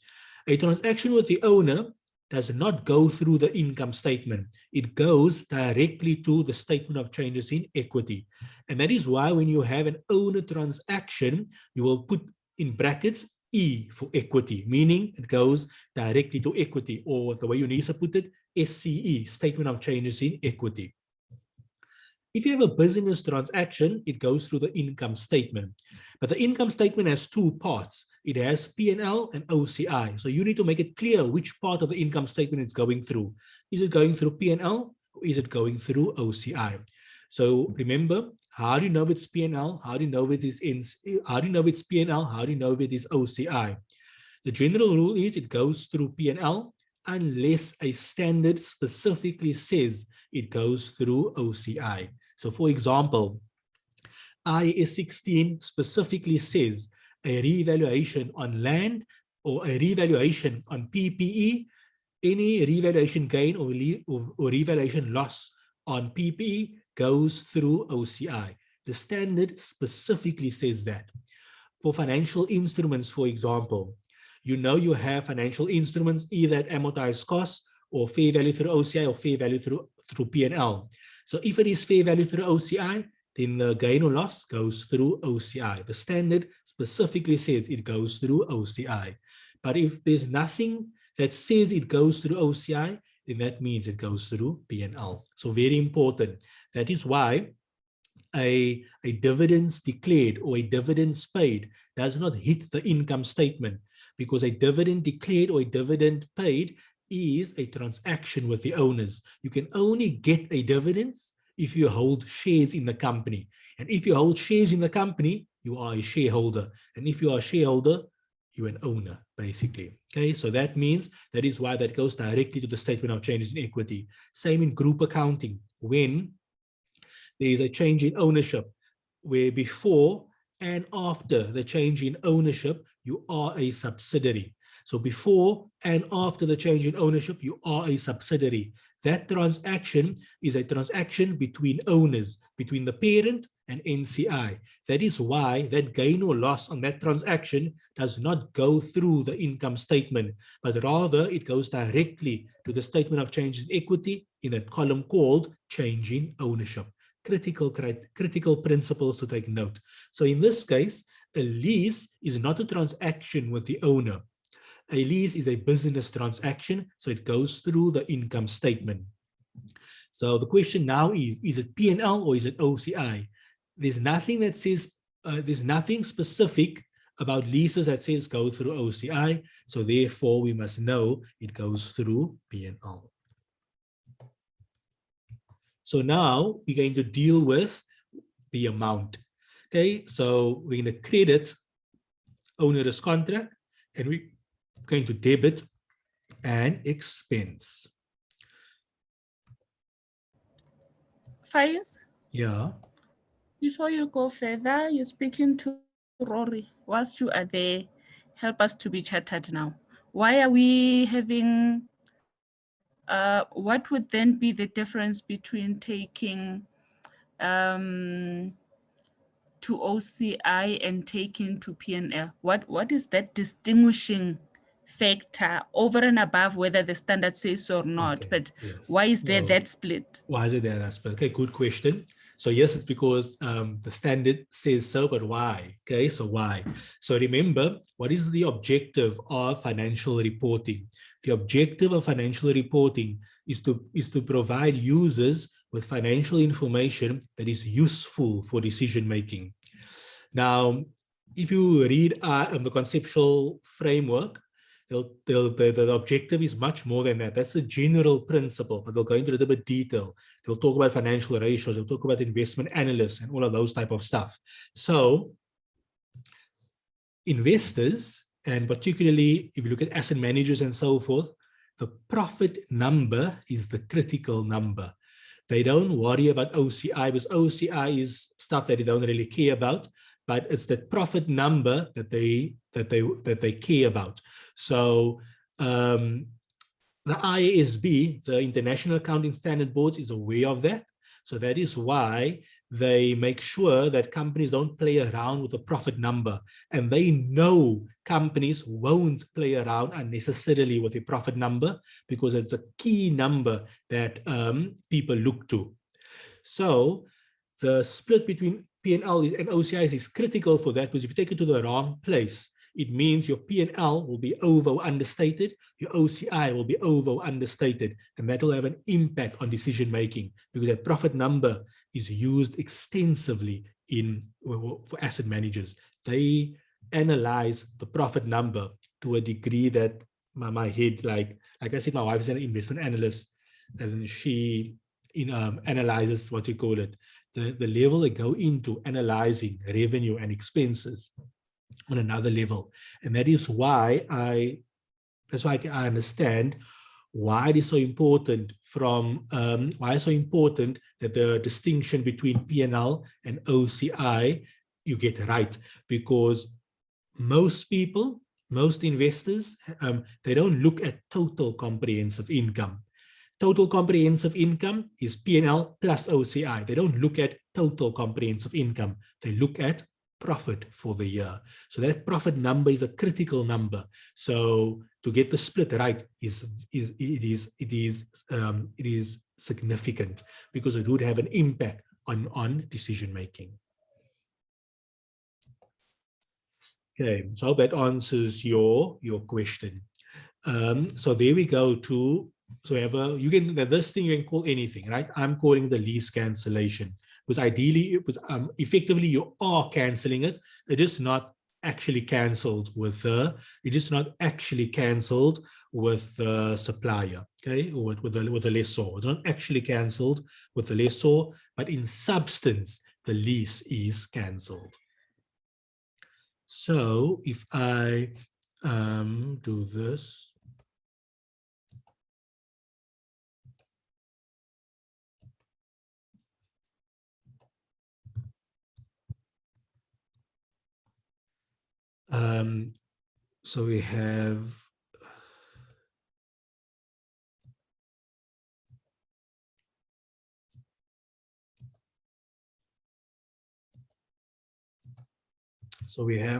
A transaction with the owner does not go through the income statement. It goes directly to the statement of changes in equity. And that is why when you have an owner transaction, you will put in brackets E for equity, meaning it goes directly to equity, or the way you need to put it, SCE, statement of changes in equity. If you have a business transaction, it goes through the income statement. But the income statement has 2 parts. It has P&L and OCI. So you need to make it clear which part of the income statement it's going through. Is it going through P&L or is it going through OCI? So remember, how do you know if it's P&L? How do you know if it is how do you know if it's P&L? How do you know if it is OCI? The general rule is it goes through P&L unless a standard specifically says it goes through OCI. So for example, IAS 16 specifically says a revaluation on land or a revaluation on PPE, any revaluation gain or revaluation loss on PPE goes through OCI. The standard specifically says that. For financial instruments, for example, you know you have financial instruments either at amortized cost or fair value through OCI or fair value through P&L. So if it is fair value through OCI, then the gain or loss goes through OCI. The standard specifically says it goes through OCI. But if there's nothing that says it goes through OCI, then that means it goes through P&L. So very important. That is why a dividends declared or a dividends paid does not hit the income statement, because a dividend declared or a dividend paid is a transaction with the owners. You can only get a dividend if you hold shares in the company. And if you hold shares in the company, you are a shareholder. And if you are a shareholder, you're an owner, basically. Okay, so that means that is why that goes directly to the statement of changes in equity. Same in group accounting, when there is a change in ownership, where before and after the change in ownership, you are a subsidiary. So before and after the change in ownership, you are a subsidiary. That transaction is a transaction between owners, between the parent and NCI. That is why that gain or loss on that transaction does not go through the income statement, but rather it goes directly to the statement of changes in equity in a column called change in ownership. Critical principles to take note. So in this case, a lease is not a transaction with the owner. A lease is a business transaction, so it goes through the income statement. So the question now is it P&L or is it OCI? There's nothing that says, there's nothing specific about leases that says go through OCI, so therefore we must know it goes through P&L. So now we're going to deal with the amount. Okay, so we're going to credit onerous contract and we're going to debit and expense. Faiz, Yeah. before you go further, you're speaking to Rory. Whilst you are there, help us to be chatted now. Why are we having, what would then be the difference between taking to OCI and taking to P&L? What is that distinguishing factor over and above whether the standard says so or not? Okay, But yes. why is there No. that split? Why is it there that split? Okay, good question. So yes, it's because the standard says so, but why? Okay, so why? So remember, what is the objective of financial reporting? The objective of financial reporting is to provide users with financial information that is useful for decision making. Now, if you read the conceptual framework, the objective is much more than that. That's the general principle, but they'll go into a little bit detail. They'll talk about financial ratios, they'll talk about investment analysts and all of those type of stuff. So investors, and particularly if you look at asset managers and so forth, the profit number is the critical number. They don't worry about OCI because OCI is stuff that they don't really care about, but it's the profit number that they care about. So the IASB, the International Accounting Standard Board, is aware of that. So that is why they make sure that companies don't play around with the profit number. And they know companies won't play around unnecessarily with the profit number because it's a key number that people look to. So the split between P&L and OCI is critical for that, because if you take it to the wrong place, it means your P&L will be over or understated, your OCI will be over or understated, and that will have an impact on decision making because that profit number is used extensively for asset managers. They analyze the profit number to a degree that my head, like I said, my wife is an investment analyst, and she analyzes what you call it, the level they go into analyzing revenue and expenses on another level. And that is why I understand why it is so important why it's so important that the distinction between P&L and OCI you get right, because most people, most investors, they don't look at total comprehensive income. Total comprehensive income is P&L plus OCI. They don't look at total comprehensive income. They look at profit for the year. So that profit number is a critical number. So to get the split right it is significant because it would have an impact on decision making. Okay, so I hope that answers your question. So there we go to, so this thing you can call anything, right? I'm calling the lease cancellation because ideally, effectively you are canceling it. It is not actually cancelled with the, it is not actually cancelled with the supplier, okay, or with the lessor. It's not actually cancelled with the lessor, but in substance, the lease is cancelled. So if I do this, so we have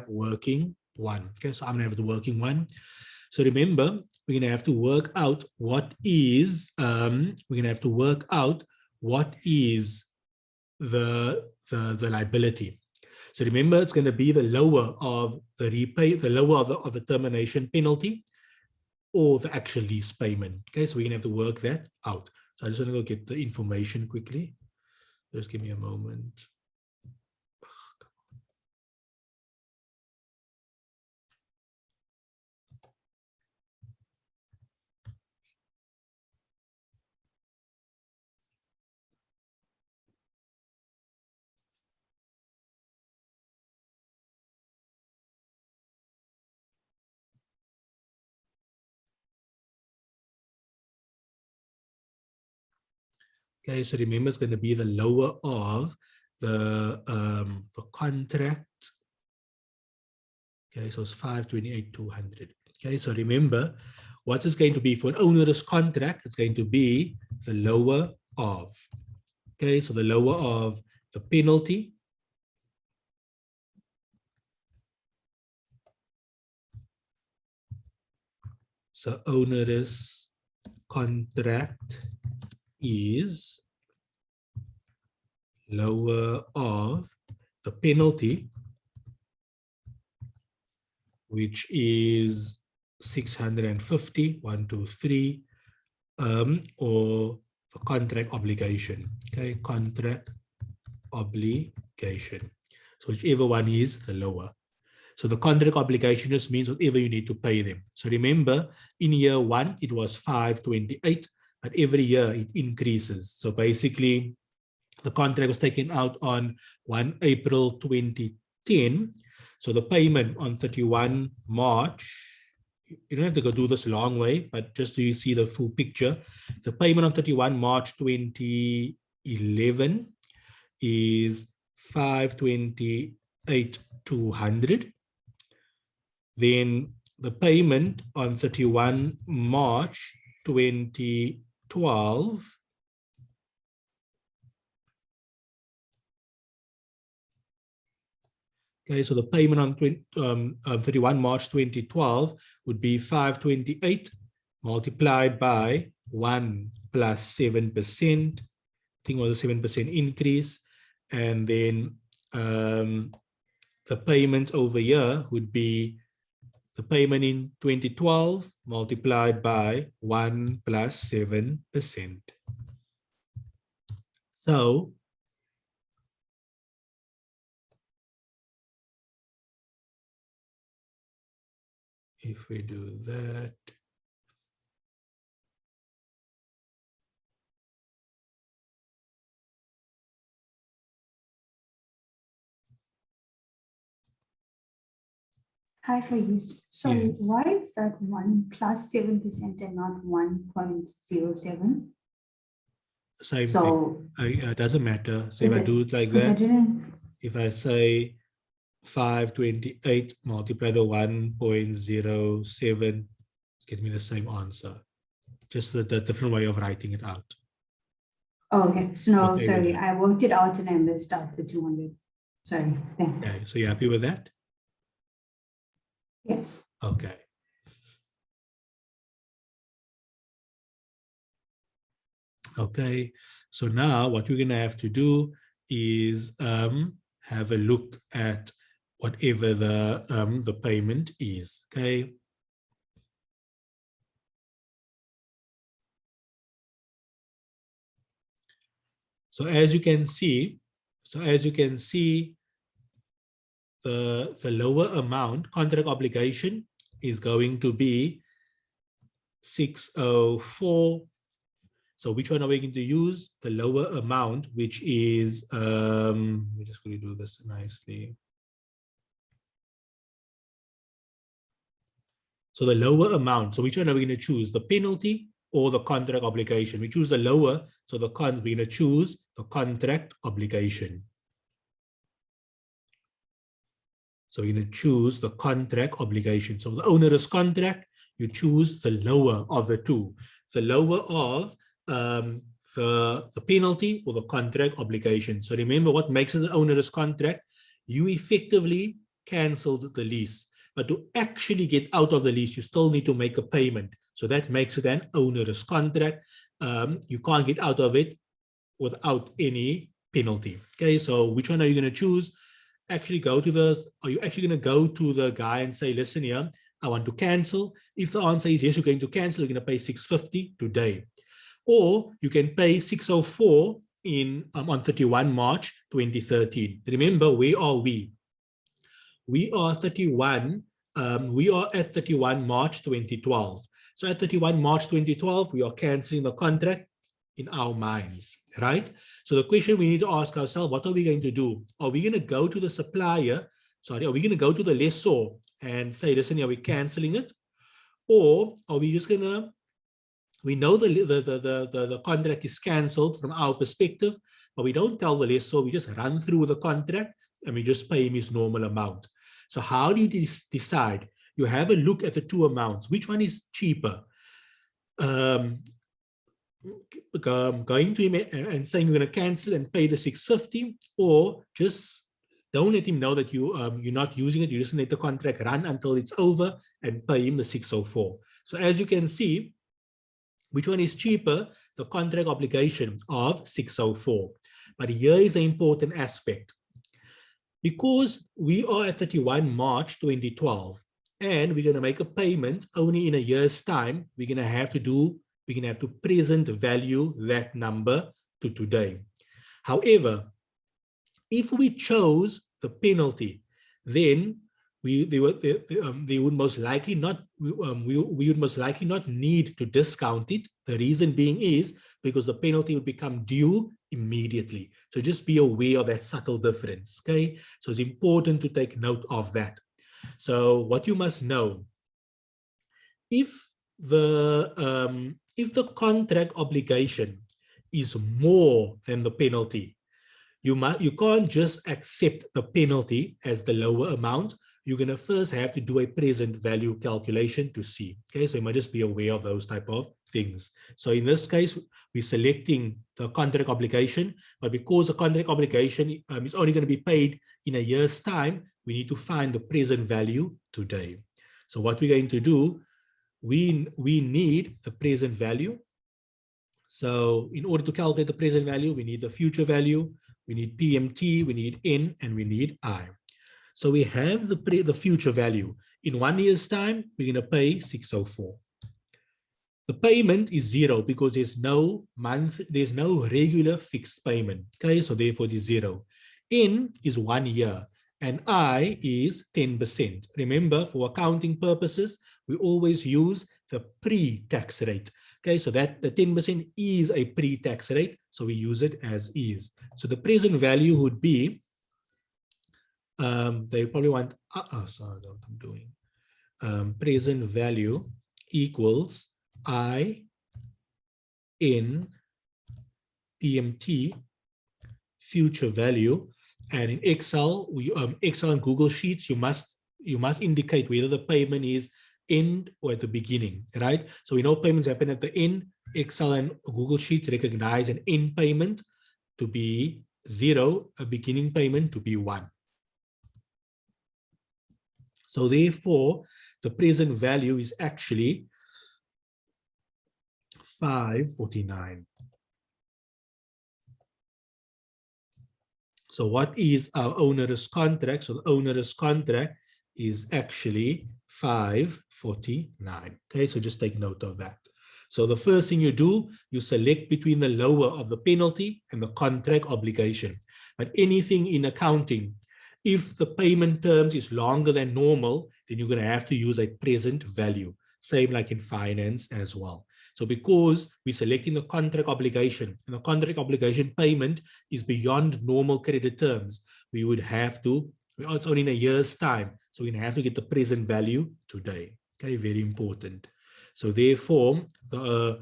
working one. Okay, so I'm gonna have the working one. So remember, we're gonna have to work out what is the liability. So remember, it's going to be the lower of the of the termination penalty or the actual lease payment. Okay, so we're going to have to work that out. So I just want to go get the information quickly. Just give me a moment. Okay, so remember, it's going to be the lower of the contract. Okay, so it's 528,200. Okay, so remember, what is going to be for an onerous contract? It's going to be the lower of. Okay, so the lower of the penalty. So onerous contract is lower of the penalty, which is 650, 123, or the contract obligation. Okay, contract obligation. So whichever one is the lower. So the contract obligation just means whatever you need to pay them. So remember, in year one, it was 528, but every year it increases. So basically, the contract was taken out on 1 April 2010. So the payment on 31 March, you don't have to go do this long way, but just so you see the full picture, the payment on 31 March 2011 is 528,200. Then the payment on 31 March 2012 okay, so the payment on 31 March 2012 would be 528 multiplied by 1 plus 7%. I think it was a 7% increase. And then the payments over here would be the payment in 2012 multiplied by 1 plus 7%. So if we do that, Hi, Faiz. So yes. why is that 1 plus 7% and not 1.07? Same So thing. It doesn't matter. So if I do it like because I that, didn't. if I say 528 multiplied by 1.07, get me the same answer. Just the different way of writing it out. Oh, okay. So no, Okay, sorry, with that. I worked it out and I missed out the 200. Sorry. Thanks. Okay, so you happy with that? Yes. Okay. Okay, so now what we're going to have to do is have a look at whatever the payment is. Okay. So as you can see, the lower amount, contract obligation, is going to be 604. So which one are we going to use? The lower amount, which is, we're just going to do this nicely. So the lower amount, so which one are we going to choose? The penalty or the contract obligation? We choose the lower, so we're going to choose the contract obligation. So we're going to choose the contract obligation. So the onerous contract, you choose the lower of the two. The lower of the penalty or the contract obligation. So remember what makes it an onerous contract? You effectively canceled the lease, but to actually get out of the lease, you still need to make a payment. So that makes it an onerous contract. You can't get out of it without any penalty. Okay, so which one are you going to choose? Actually go to the, are you actually going to go to the guy and say, listen here, I want to cancel? If the answer is yes, you're going to cancel, you're going to pay 650 today. Or you can pay 604 on 31 March 2013. Remember, where are we? We are 31. We are at 31 March 2012. So at 31 March 2012, we are canceling the contract in our minds, right? So the question we need to ask ourselves, what are we going to do? Are we going to go to the supplier? Sorry, are we going to go to the lessor and say, listen, are we canceling it? Or are we just going to, we know the contract is cancelled from our perspective, but we don't tell the lessor, we just run through the contract and we just pay him his normal amount. So how do you decide? You have a look at the two amounts. Which one is cheaper? Going to him and saying you're going to cancel and pay the 650, or just don't let him know that you're not using it. You just let the contract run until it's over and pay him the 604. So as you can see, which one is cheaper? The contract obligation of 604. But here is the important aspect. Because we are at 31 March 2012 and we're going to make a payment only in a year's time, we're going to have to present value that number to today. However, if we chose the penalty, then they would most likely not, we would most likely not need to discount it. The reason being is because the penalty would become due immediately. So just be aware of that subtle difference. Okay, so it's important to take note of that. So what you must know, if the contract obligation is more than the penalty, you can't just accept the penalty as the lower amount. You're going to first have to do a present value calculation to see. Okay, so you might just be aware of those type of things. So in this case, we're selecting the contract obligation, but because the contract obligation is only going to be paid in a year's time, we need to find the present value today. So what we're going to do, we need the present value. So in order to calculate the present value, we need the future value, we need PMT, we need N, and we need I. So we have the future value. In 1 year's time, we're going to pay 604. The payment is 0 because there's no regular fixed payment. Okay, so therefore it is 0. N is 1 year and I is 10%. Remember, for accounting purposes, we always use the pre-tax rate. Okay, so that the 10% is a pre-tax rate, so we use it as is. So the present value would be, they probably want, sorry, what I'm doing. Present value equals I in PMT future value, and in Excel, Excel and Google Sheets, you must indicate whether the payment is end or at the beginning, right? So we know payments happen at the end. Excel and Google Sheets recognize an end payment to be 0, a beginning payment to be 1. So therefore, the present value is actually 549. So what is our onerous contract? So the onerous contract is actually 549. Okay, so just take note of that. So the first thing you do, you select between the lower of the penalty and the contract obligation. But anything in accounting, If the payment terms is longer than normal, then you're going to have to use a present value. Same like in finance as well. So because we're selecting the contract obligation and the contract obligation payment is beyond normal credit terms, we would have to, it's only in a year's time. So we're going to have to get the present value today. Okay, very important. So therefore, the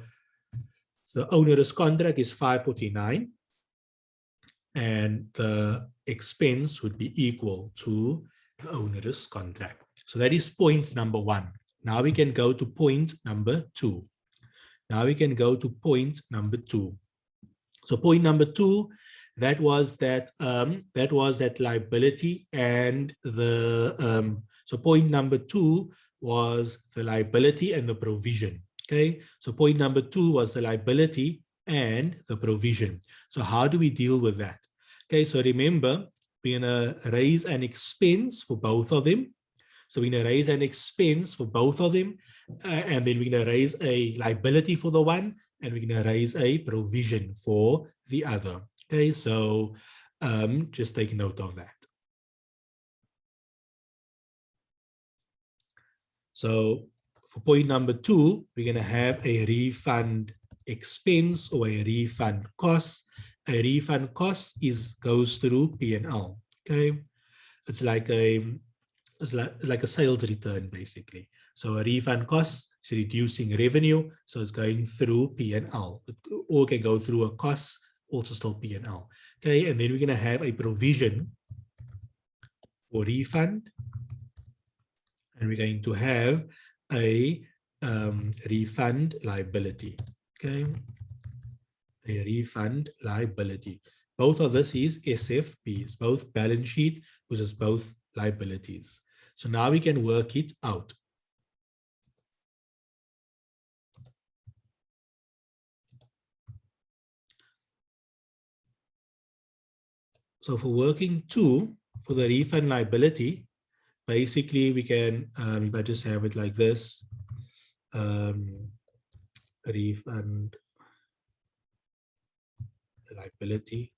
onerous contract is 549 and the expense would be equal to the onerous contract. So that is point number 1. Now we can go to point number 2. Now we can go to point number 2. So point number 2, that was that liability and the so point number 2 was the liability and the provision. Okay, so point number 2 was the liability and the provision. So how do we deal with that? Okay, so remember, we're gonna raise an expense for both of them. So we're gonna raise an expense for both of them, and then we're gonna raise a liability for the one, and we're gonna raise a provision for the other. Okay, so just take note of that. So for point number 2, we're going to have a refund expense or a refund cost. A refund cost goes through P&L. Okay, it's like a sales return basically. So a refund cost is reducing revenue, so it's going through P&L. Or can go through a cost, also still P&L. Okay, and then we're going to have a provision for refund. And we're going to have a refund liability. Okay, a refund liability. Both of this is SFPs, both balance sheet, which is both liabilities. So now we can work it out. So for working 2, for the refund liability, basically we can, if I just have it like this, refund liability,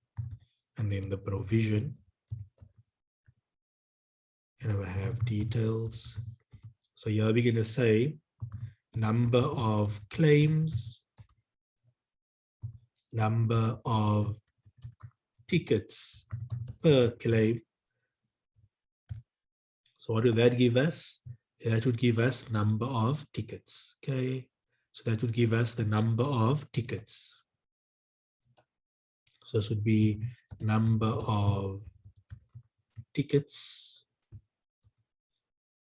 and then the provision, and I have details. So here we're going to say number of claims, number of tickets per claim. So what would that give us? That would give us number of tickets. Okay, so that would give us the number of tickets. So this would be number of tickets,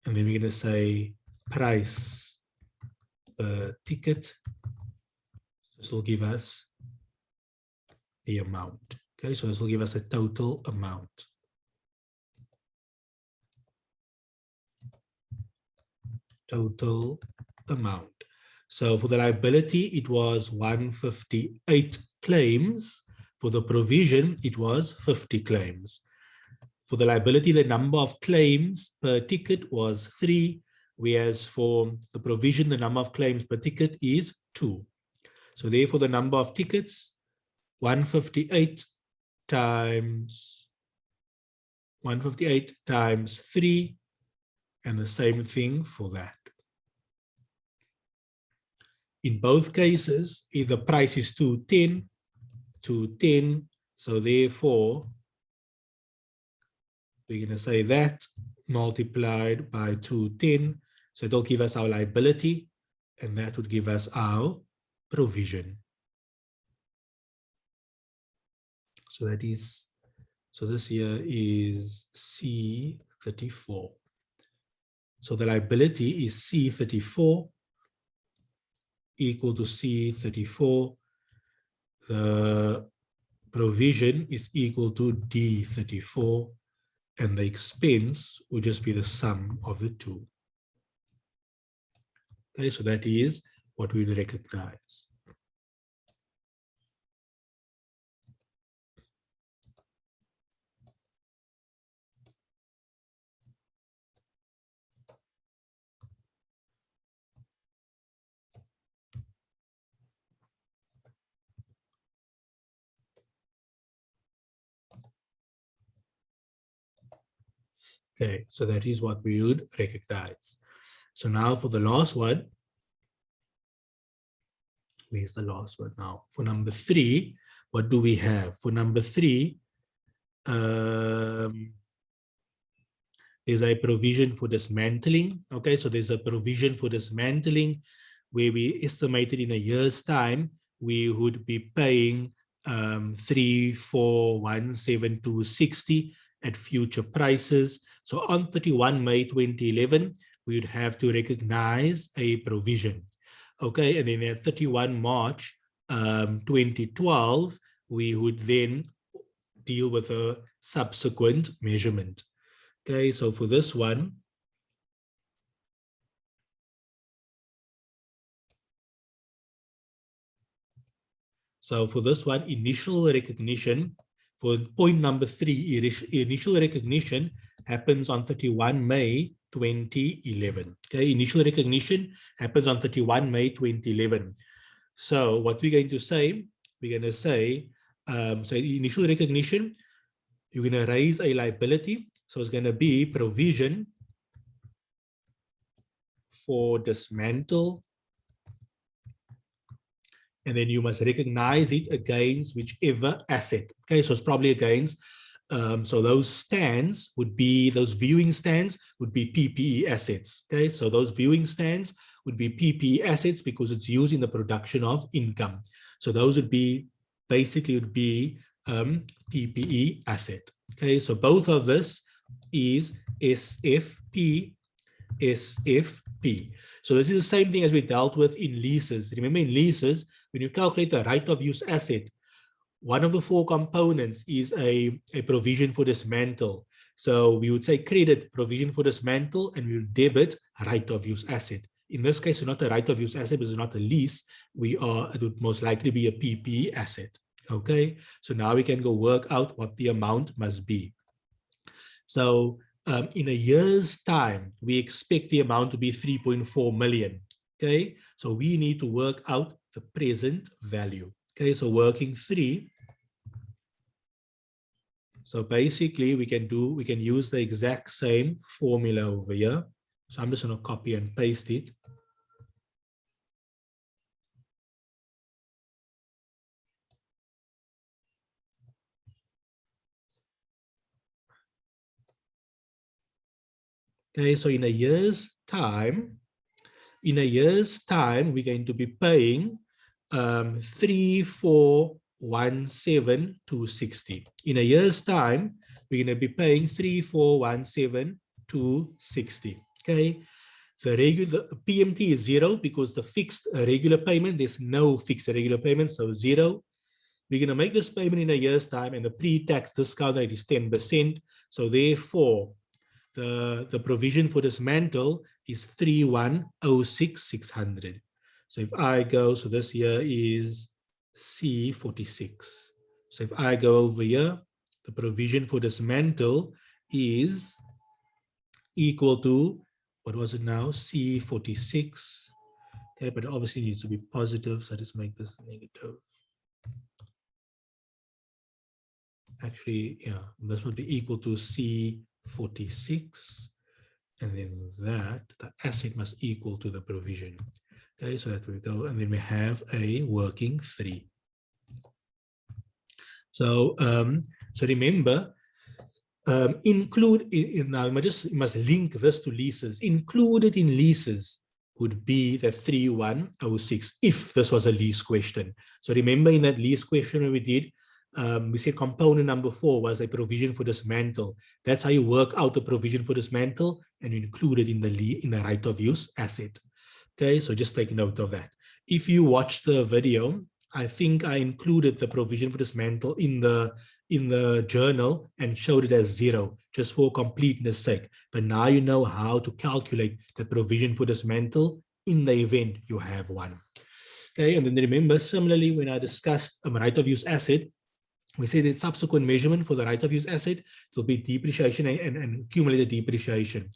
and then we're going to say price per ticket. This will give us the amount. Okay, so this will give us a total amount. Total amount. So for the liability, it was 158 claims. For the provision, it was 50 claims. For the liability, the number of claims per ticket was 3, whereas for the provision, the number of claims per ticket is 2. So therefore, the number of tickets, 158 times 3, and the same thing for that. In both cases, if the price is 210, so therefore, we're going to say that multiplied by 210, so it'll give us our liability, and that would give us our provision. So that is, so this here is C34. So the liability is C34 equal to C34. The provision is equal to D34, and the expense would just be the sum of the two. Okay, so that is what we recognize. Okay, so that is what we would recognize. So now for the last one, where's the last one now? For number 3, what do we have? For number 3, there's a provision for dismantling. Okay, so there's a provision for dismantling where we estimated in a year's time, we would be paying 3,417,260 at future prices. So on 31 May 2011, we would have to recognize a provision. Okay, and then at 31 March 2012, we would then deal with a subsequent measurement. Okay, so for this one, initial recognition, for point number 3, initial recognition happens on 31 May 2011. Okay, initial recognition happens on 31 May 2011. So what we're going to say, so initial recognition, you're going to raise a liability. So it's going to be provision for dismantle, and then you must recognize it against whichever asset. Okay, so it's probably against, so those stands would be, those viewing stands would be PPE assets. Okay, so those viewing stands would be PPE assets because it's used in the production of income. So those would be, basically would be PPE asset. Okay, so both of this is SFP. So this is the same thing as we dealt with in leases. Remember, in leases, when you calculate the right of use asset, one of the 4 components is a provision for dismantle. So we would say credit provision for dismantle, and we would debit right of use asset. In this case, it's not a right of use asset, it's not a lease. It would most likely be a PPE asset. Okay, so now we can go work out what the amount must be. So in a year's time, we expect the amount to be 3.4 million. Okay, so we need to work out the present value. Okay, so working 3. So basically we can use the exact same formula over here. So I'm just going to copy and paste it. Okay, so in a year's time, we're going to be paying 3,417,260. In a year's time, we're going to be paying 3,417,260. Okay, the regular PMT is 0 because the fixed regular payment, there's no fixed regular payment, so 0. We're going to make this payment in a year's time, and the pre-tax discount rate is 10%. So therefore, the provision for dismantle is 3,106,600. So if I go, so this here is C46. So if I go over here, the provision for dismantle is equal to, what was it now? C46. Okay, but it obviously needs to be positive, so just make this negative. Actually, yeah, this would be equal to C46, and then that the asset must equal to the provision. Okay, so that we go, and then we have a working 3. So so remember, include now you must link this to leases. Included in leases would be the 3,106 if this was a lease question. So remember, in that lease question we did, we said component number 4 was a provision for dismantle. That's how you work out the provision for dismantle, and you include it in the right of use asset. Okay, so just take note of that. If you watch the video, I think I included the provision for dismantle in the journal and showed it as 0, just for completeness sake. But now you know how to calculate the provision for dismantle in the event you have one. Okay, and then remember, similarly, when I discussed a right of use asset, we say that subsequent measurement for the right of use asset, it will be depreciation and accumulated depreciation.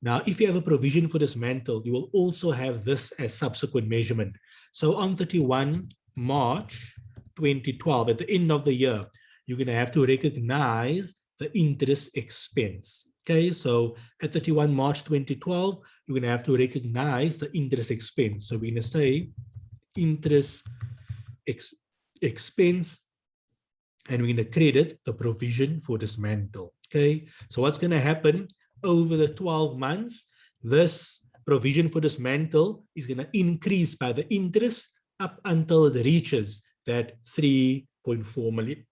Now, if you have a provision for dismantle, you will also have this as subsequent measurement. So on 31 March 2012, at the end of the year, you're going to have to recognize the interest expense. Okay, so at 31 March 2012, you're going to have to recognize the interest expense. So we're going to say interest expense, and we're going to credit the provision for dismantle. Okay, so what's going to happen over the 12 months? This provision for dismantle is going to increase by the interest up until it reaches that 3.4 million.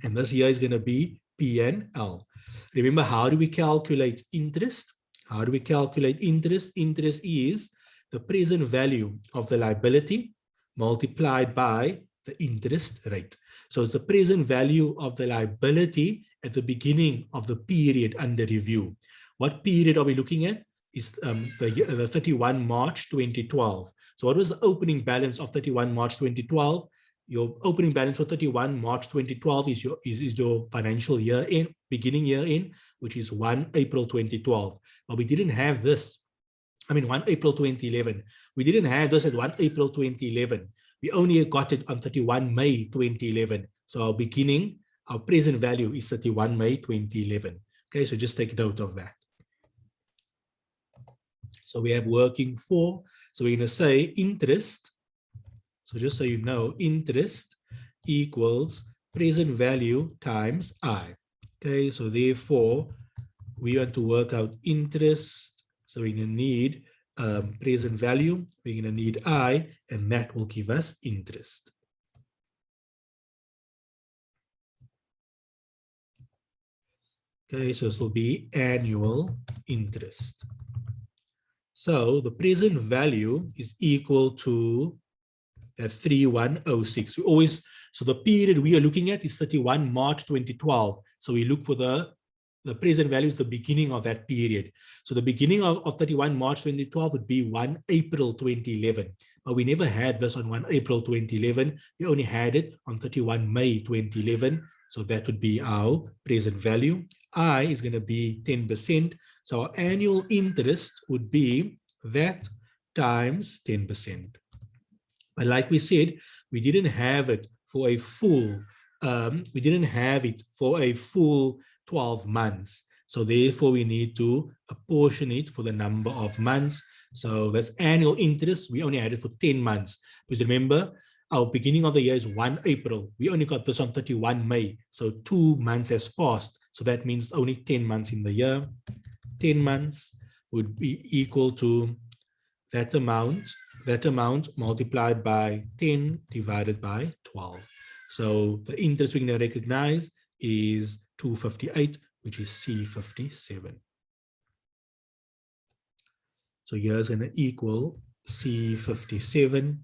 And this here is going to be P&L. Remember, how do we calculate interest? How do we calculate interest? Interest is the present value of the liability multiplied by the interest rate. So it's the present value of the liability at the beginning of the period under review. What period are we looking at? Is the 31 March 2012. So what was the opening balance of 31 March 2012? Your opening balance for 31 March 2012 is your financial year end, beginning year end, which is 1 April 2012. But we didn't have this. 1 April 2011. We didn't have this at 1 April 2011. We only got it on 31 May 2011. So our present value is 31 May 2011. Okay, so just take note of that. So we have working for. So we're going to say interest. So just so you know, interest equals present value times I. Okay, so therefore, we want to work out interest. So we're going to need present value. We're going to need I, and that will give us interest. Okay, so this will be annual interest. So the present value is equal to that 3106. So the period we are looking at is 31 March 2012. So we look for the present value is the beginning of that period. So the beginning of 31 March 2012 would be 1 April 2011. But we never had this on 1 April 2011. We only had it on 31 May 2011. So that would be our present value. I is going to be 10%. So our annual interest would be that times 10%. But like we said, we didn't have it for a full, 12 months. So therefore we need to apportion it for the number of months. So that's annual interest. We only had it for 10 months. Because remember, our beginning of the year is 1 April. We only got this on 31 May. So 2 months has passed. So that means only 10 months in the year. 10 months would be equal to that amount multiplied by 10 divided by 12. So the interest we're going to recognize is 258, which is C57. So here's going to equal C57,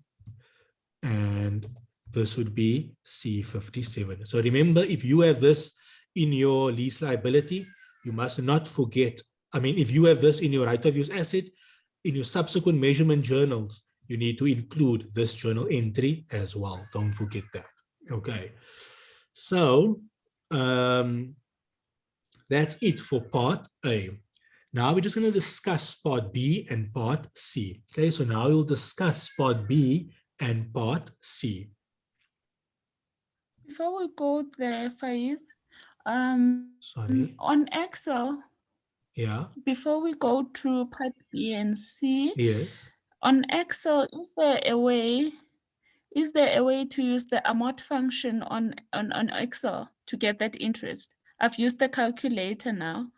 and this would be C57. So remember, if you have this in your lease liability, you must not forget, if you have this in your right of use asset, in your subsequent measurement journals, you need to include this journal entry as well. Don't forget that. Okay. So that's it for part A. Now we're just going to discuss part B and part C. Okay, so now we'll discuss part B and part C. Before we go there, Faiz, Sorry. on Excel, Yeah. before we go to part B and C, Yes. on Excel, is there a way to use the amount function on Excel to get that interest? I've used the calculator now,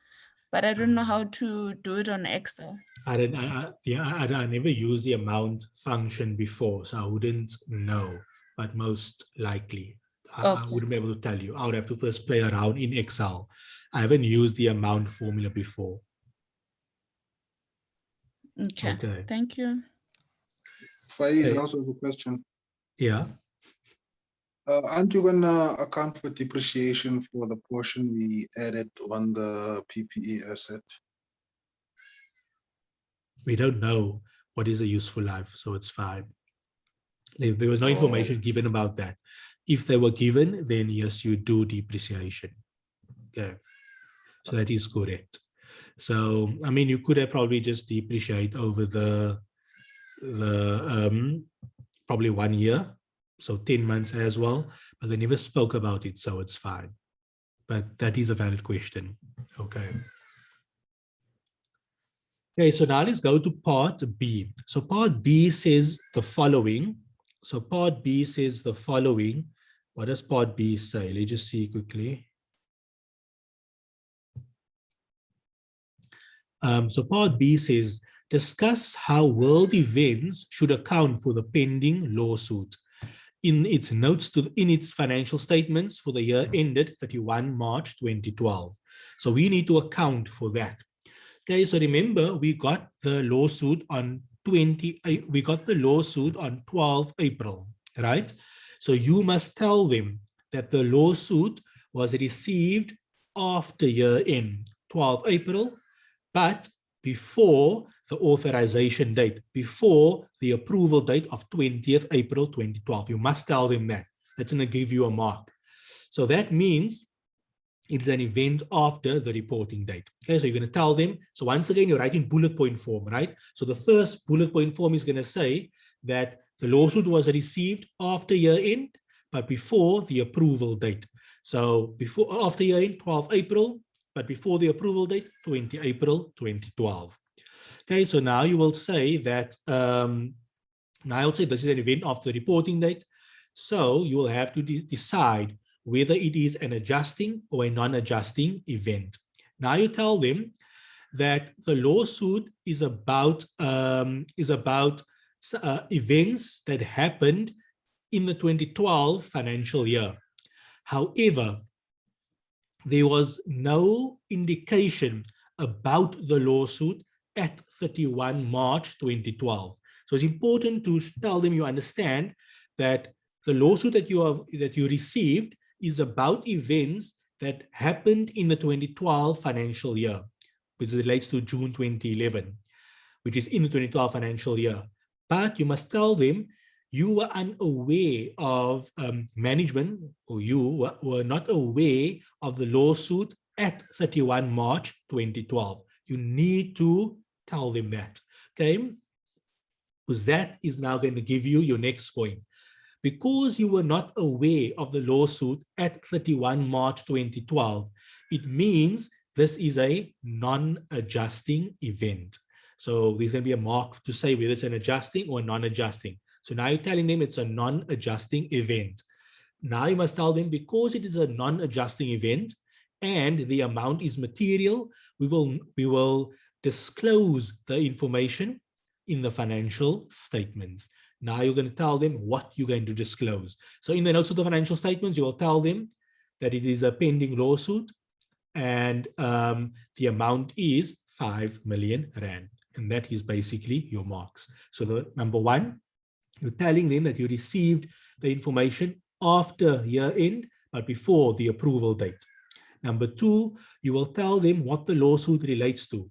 but I don't know how to do it on Excel. I never used the amount function before, so I wouldn't know, but most likely I wouldn't be able to tell you. I would have to first play around in Excel. I haven't used the amount formula before. Okay. Thank you. Faiz, also a question. Yeah. Aren't you gonna account for depreciation for the portion we added on the PPE asset? We don't know what is a useful life, so it's fine. There was no information given about that. If they were given, then yes, you do depreciation. Okay, so that is correct. So you could have probably just depreciate over the probably 1 year, so 10 months as well, but they never spoke about it, so it's fine. But that is a valid question. Okay. Okay, so now let's go to part B. So part B says the following. So part B says the following. What does part B say? Let's just see quickly. So part B says, discuss how world events should account for the pending lawsuit in its notes in its financial statements for the year ended 31 March 2012. So we need to account for that. Okay, so remember, we got the lawsuit on 12 April, right? So you must tell them that the lawsuit was received after year end, 12 April, but before the authorization date, before the approval date of 20th April 2012. You must tell them that. That's going to give you a mark. So that means it's an event after the reporting date. Okay, so you're going to tell them. So once again, you're writing bullet point form, right? So the first bullet point form is going to say that the lawsuit was received after year end, but before the approval date. So after year end, 12 April, but before the approval date, 20 April 2012. Okay, so now you will say that, now I'll say this is an event after the reporting date. So you will have to decide whether it is an adjusting or a non-adjusting event. Now you tell them that the lawsuit is about events that happened in the 2012 financial year. However, there was no indication about the lawsuit at 31 March 2012. So it's important to tell them you understand that the lawsuit that you received is about events that happened in the 2012 financial year, which relates to June 2011, which is in the 2012 financial year. But you must tell them you were unaware of management, or you were not aware of the lawsuit at 31 March 2012. You need to tell them that, okay? Because that is now going to give you your next point. Because you were not aware of the lawsuit at 31 March 2012, it means this is a non-adjusting event. So there's going to be a mark to say whether it's an adjusting or non-adjusting. So now you're telling them it's a non-adjusting event. Now you must tell them because it is a non-adjusting event and the amount is material, we will disclose the information in the financial statements. Now you're going to tell them what you're going to disclose. So in the notes of the financial statements, you will tell them that it is a pending lawsuit and the amount is 5 million Rand. And that is basically your marks. So the number one, you're telling them that you received the information after year end, but before the approval date. Number two, you will tell them what the lawsuit relates to.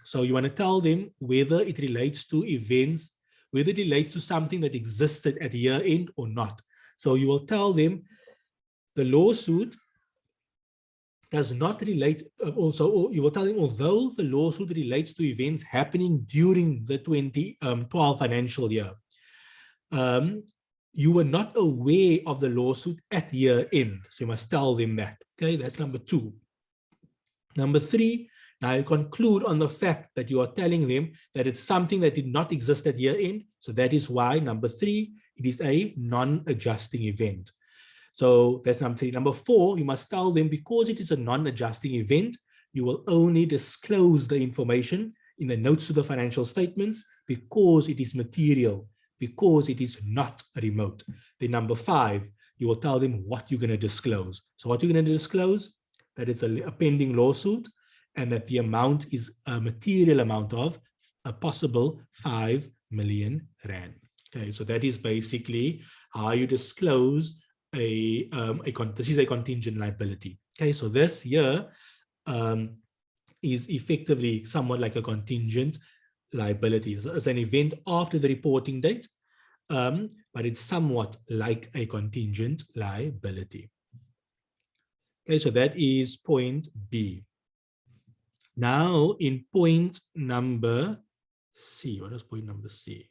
So you want to tell them whether it relates to events, whether it relates to something that existed at year end or not. So you will tell them the lawsuit does not relate. Also, you will tell them although the lawsuit relates to events happening during the 2012 financial year, you were not aware of the lawsuit at year end. So you must tell them that. Okay, that's number two. Number three, now you conclude on the fact that you are telling them that it's something that did not exist at year end. So that is why number three, it is a non-adjusting event. So that's number three. Number four, you must tell them because it is a non-adjusting event, you will only disclose the information in the notes to the financial statements because it is material, because it is not remote. Then number five, you will tell them what you're going to disclose. So what you're going to disclose, that it's a pending lawsuit and that the amount is a material amount of a possible 5 million Rand. Okay, so that is basically how you disclose this is a contingent liability. Okay, so this here is effectively somewhat like a contingent liability. It's an event after the reporting date, but it's somewhat like a contingent liability. Okay, so that is point B. Now in point number C, what is point number C?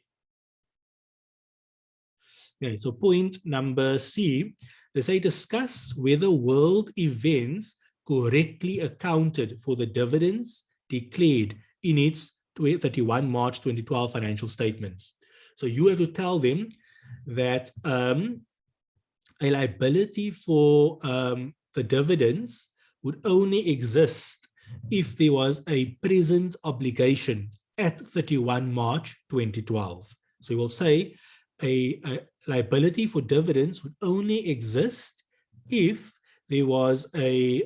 Okay, so point number C, they say discuss whether world events correctly accounted for the dividends declared in its 31 March 2012 financial statements. So you have to tell them that a liability for the dividends would only exist if there was a present obligation at 31 March 2012. So you will say a liability for dividends would only exist if there was a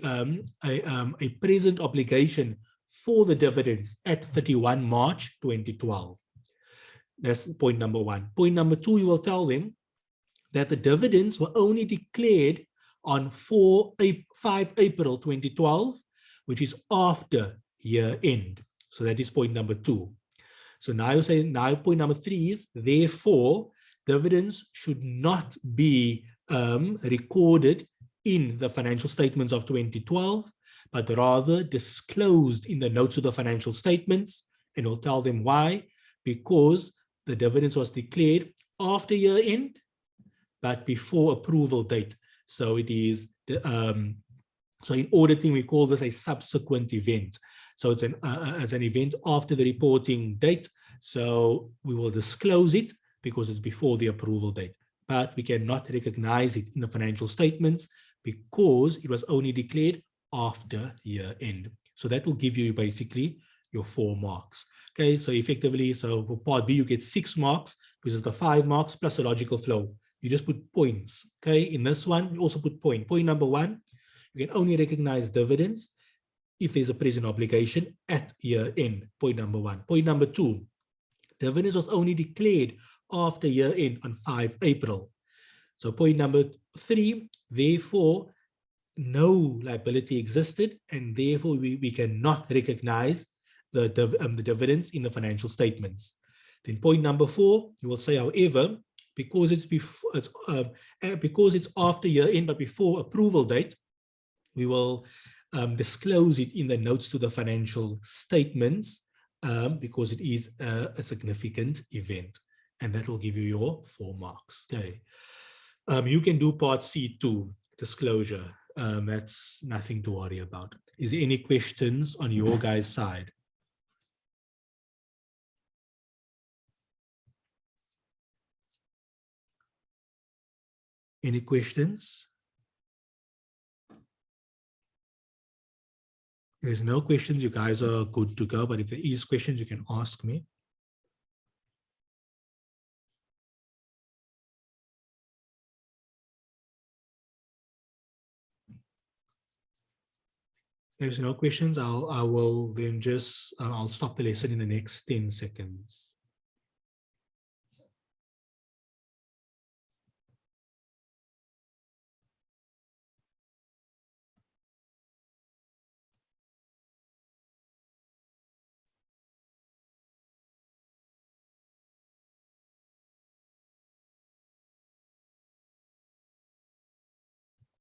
present obligation for the dividends at 31 March 2012. That's point number one. Point number two, you will tell them that the dividends were only declared on 5 April 2012, which is after year end. So that is point number two. So now you say, now point number three is, therefore, dividends should not be recorded in the financial statements of 2012, but rather disclosed in the notes of the financial statements. And we'll tell them why, because the dividends was declared after year end, but before approval date. So it is, so in auditing, we call this a subsequent event. So it's as an event after the reporting date. So we will disclose it because it's before the approval date, but we cannot recognize it in the financial statements because it was only declared after year end. So that will give you basically your 4 marks. Okay, so effectively, so for part B, you get 6 marks because it's the 5 marks plus a logical flow. You just put points. Okay, in this one, you also put point. Point number 1, you can only recognize dividends if there's a present obligation at year end. Point number 1. Point number 2, dividends was only declared after year end on 5 April. So point number 3, therefore, no liability existed, and therefore we cannot recognize the dividends in the financial statements. Then point number 4, you will say, however, because it's after year end but before approval date, we will disclose it in the notes to the financial statements because it is a significant event, and that will give you your 4 marks. Okay, you can do part C2, disclosure. That's nothing to worry about. Is there any questions on your guys' side? Any questions? If there's no questions, you guys are good to go. But if there is questions, you can ask me. If there's no questions, I will then just, I'll stop the lesson in the next 10 seconds.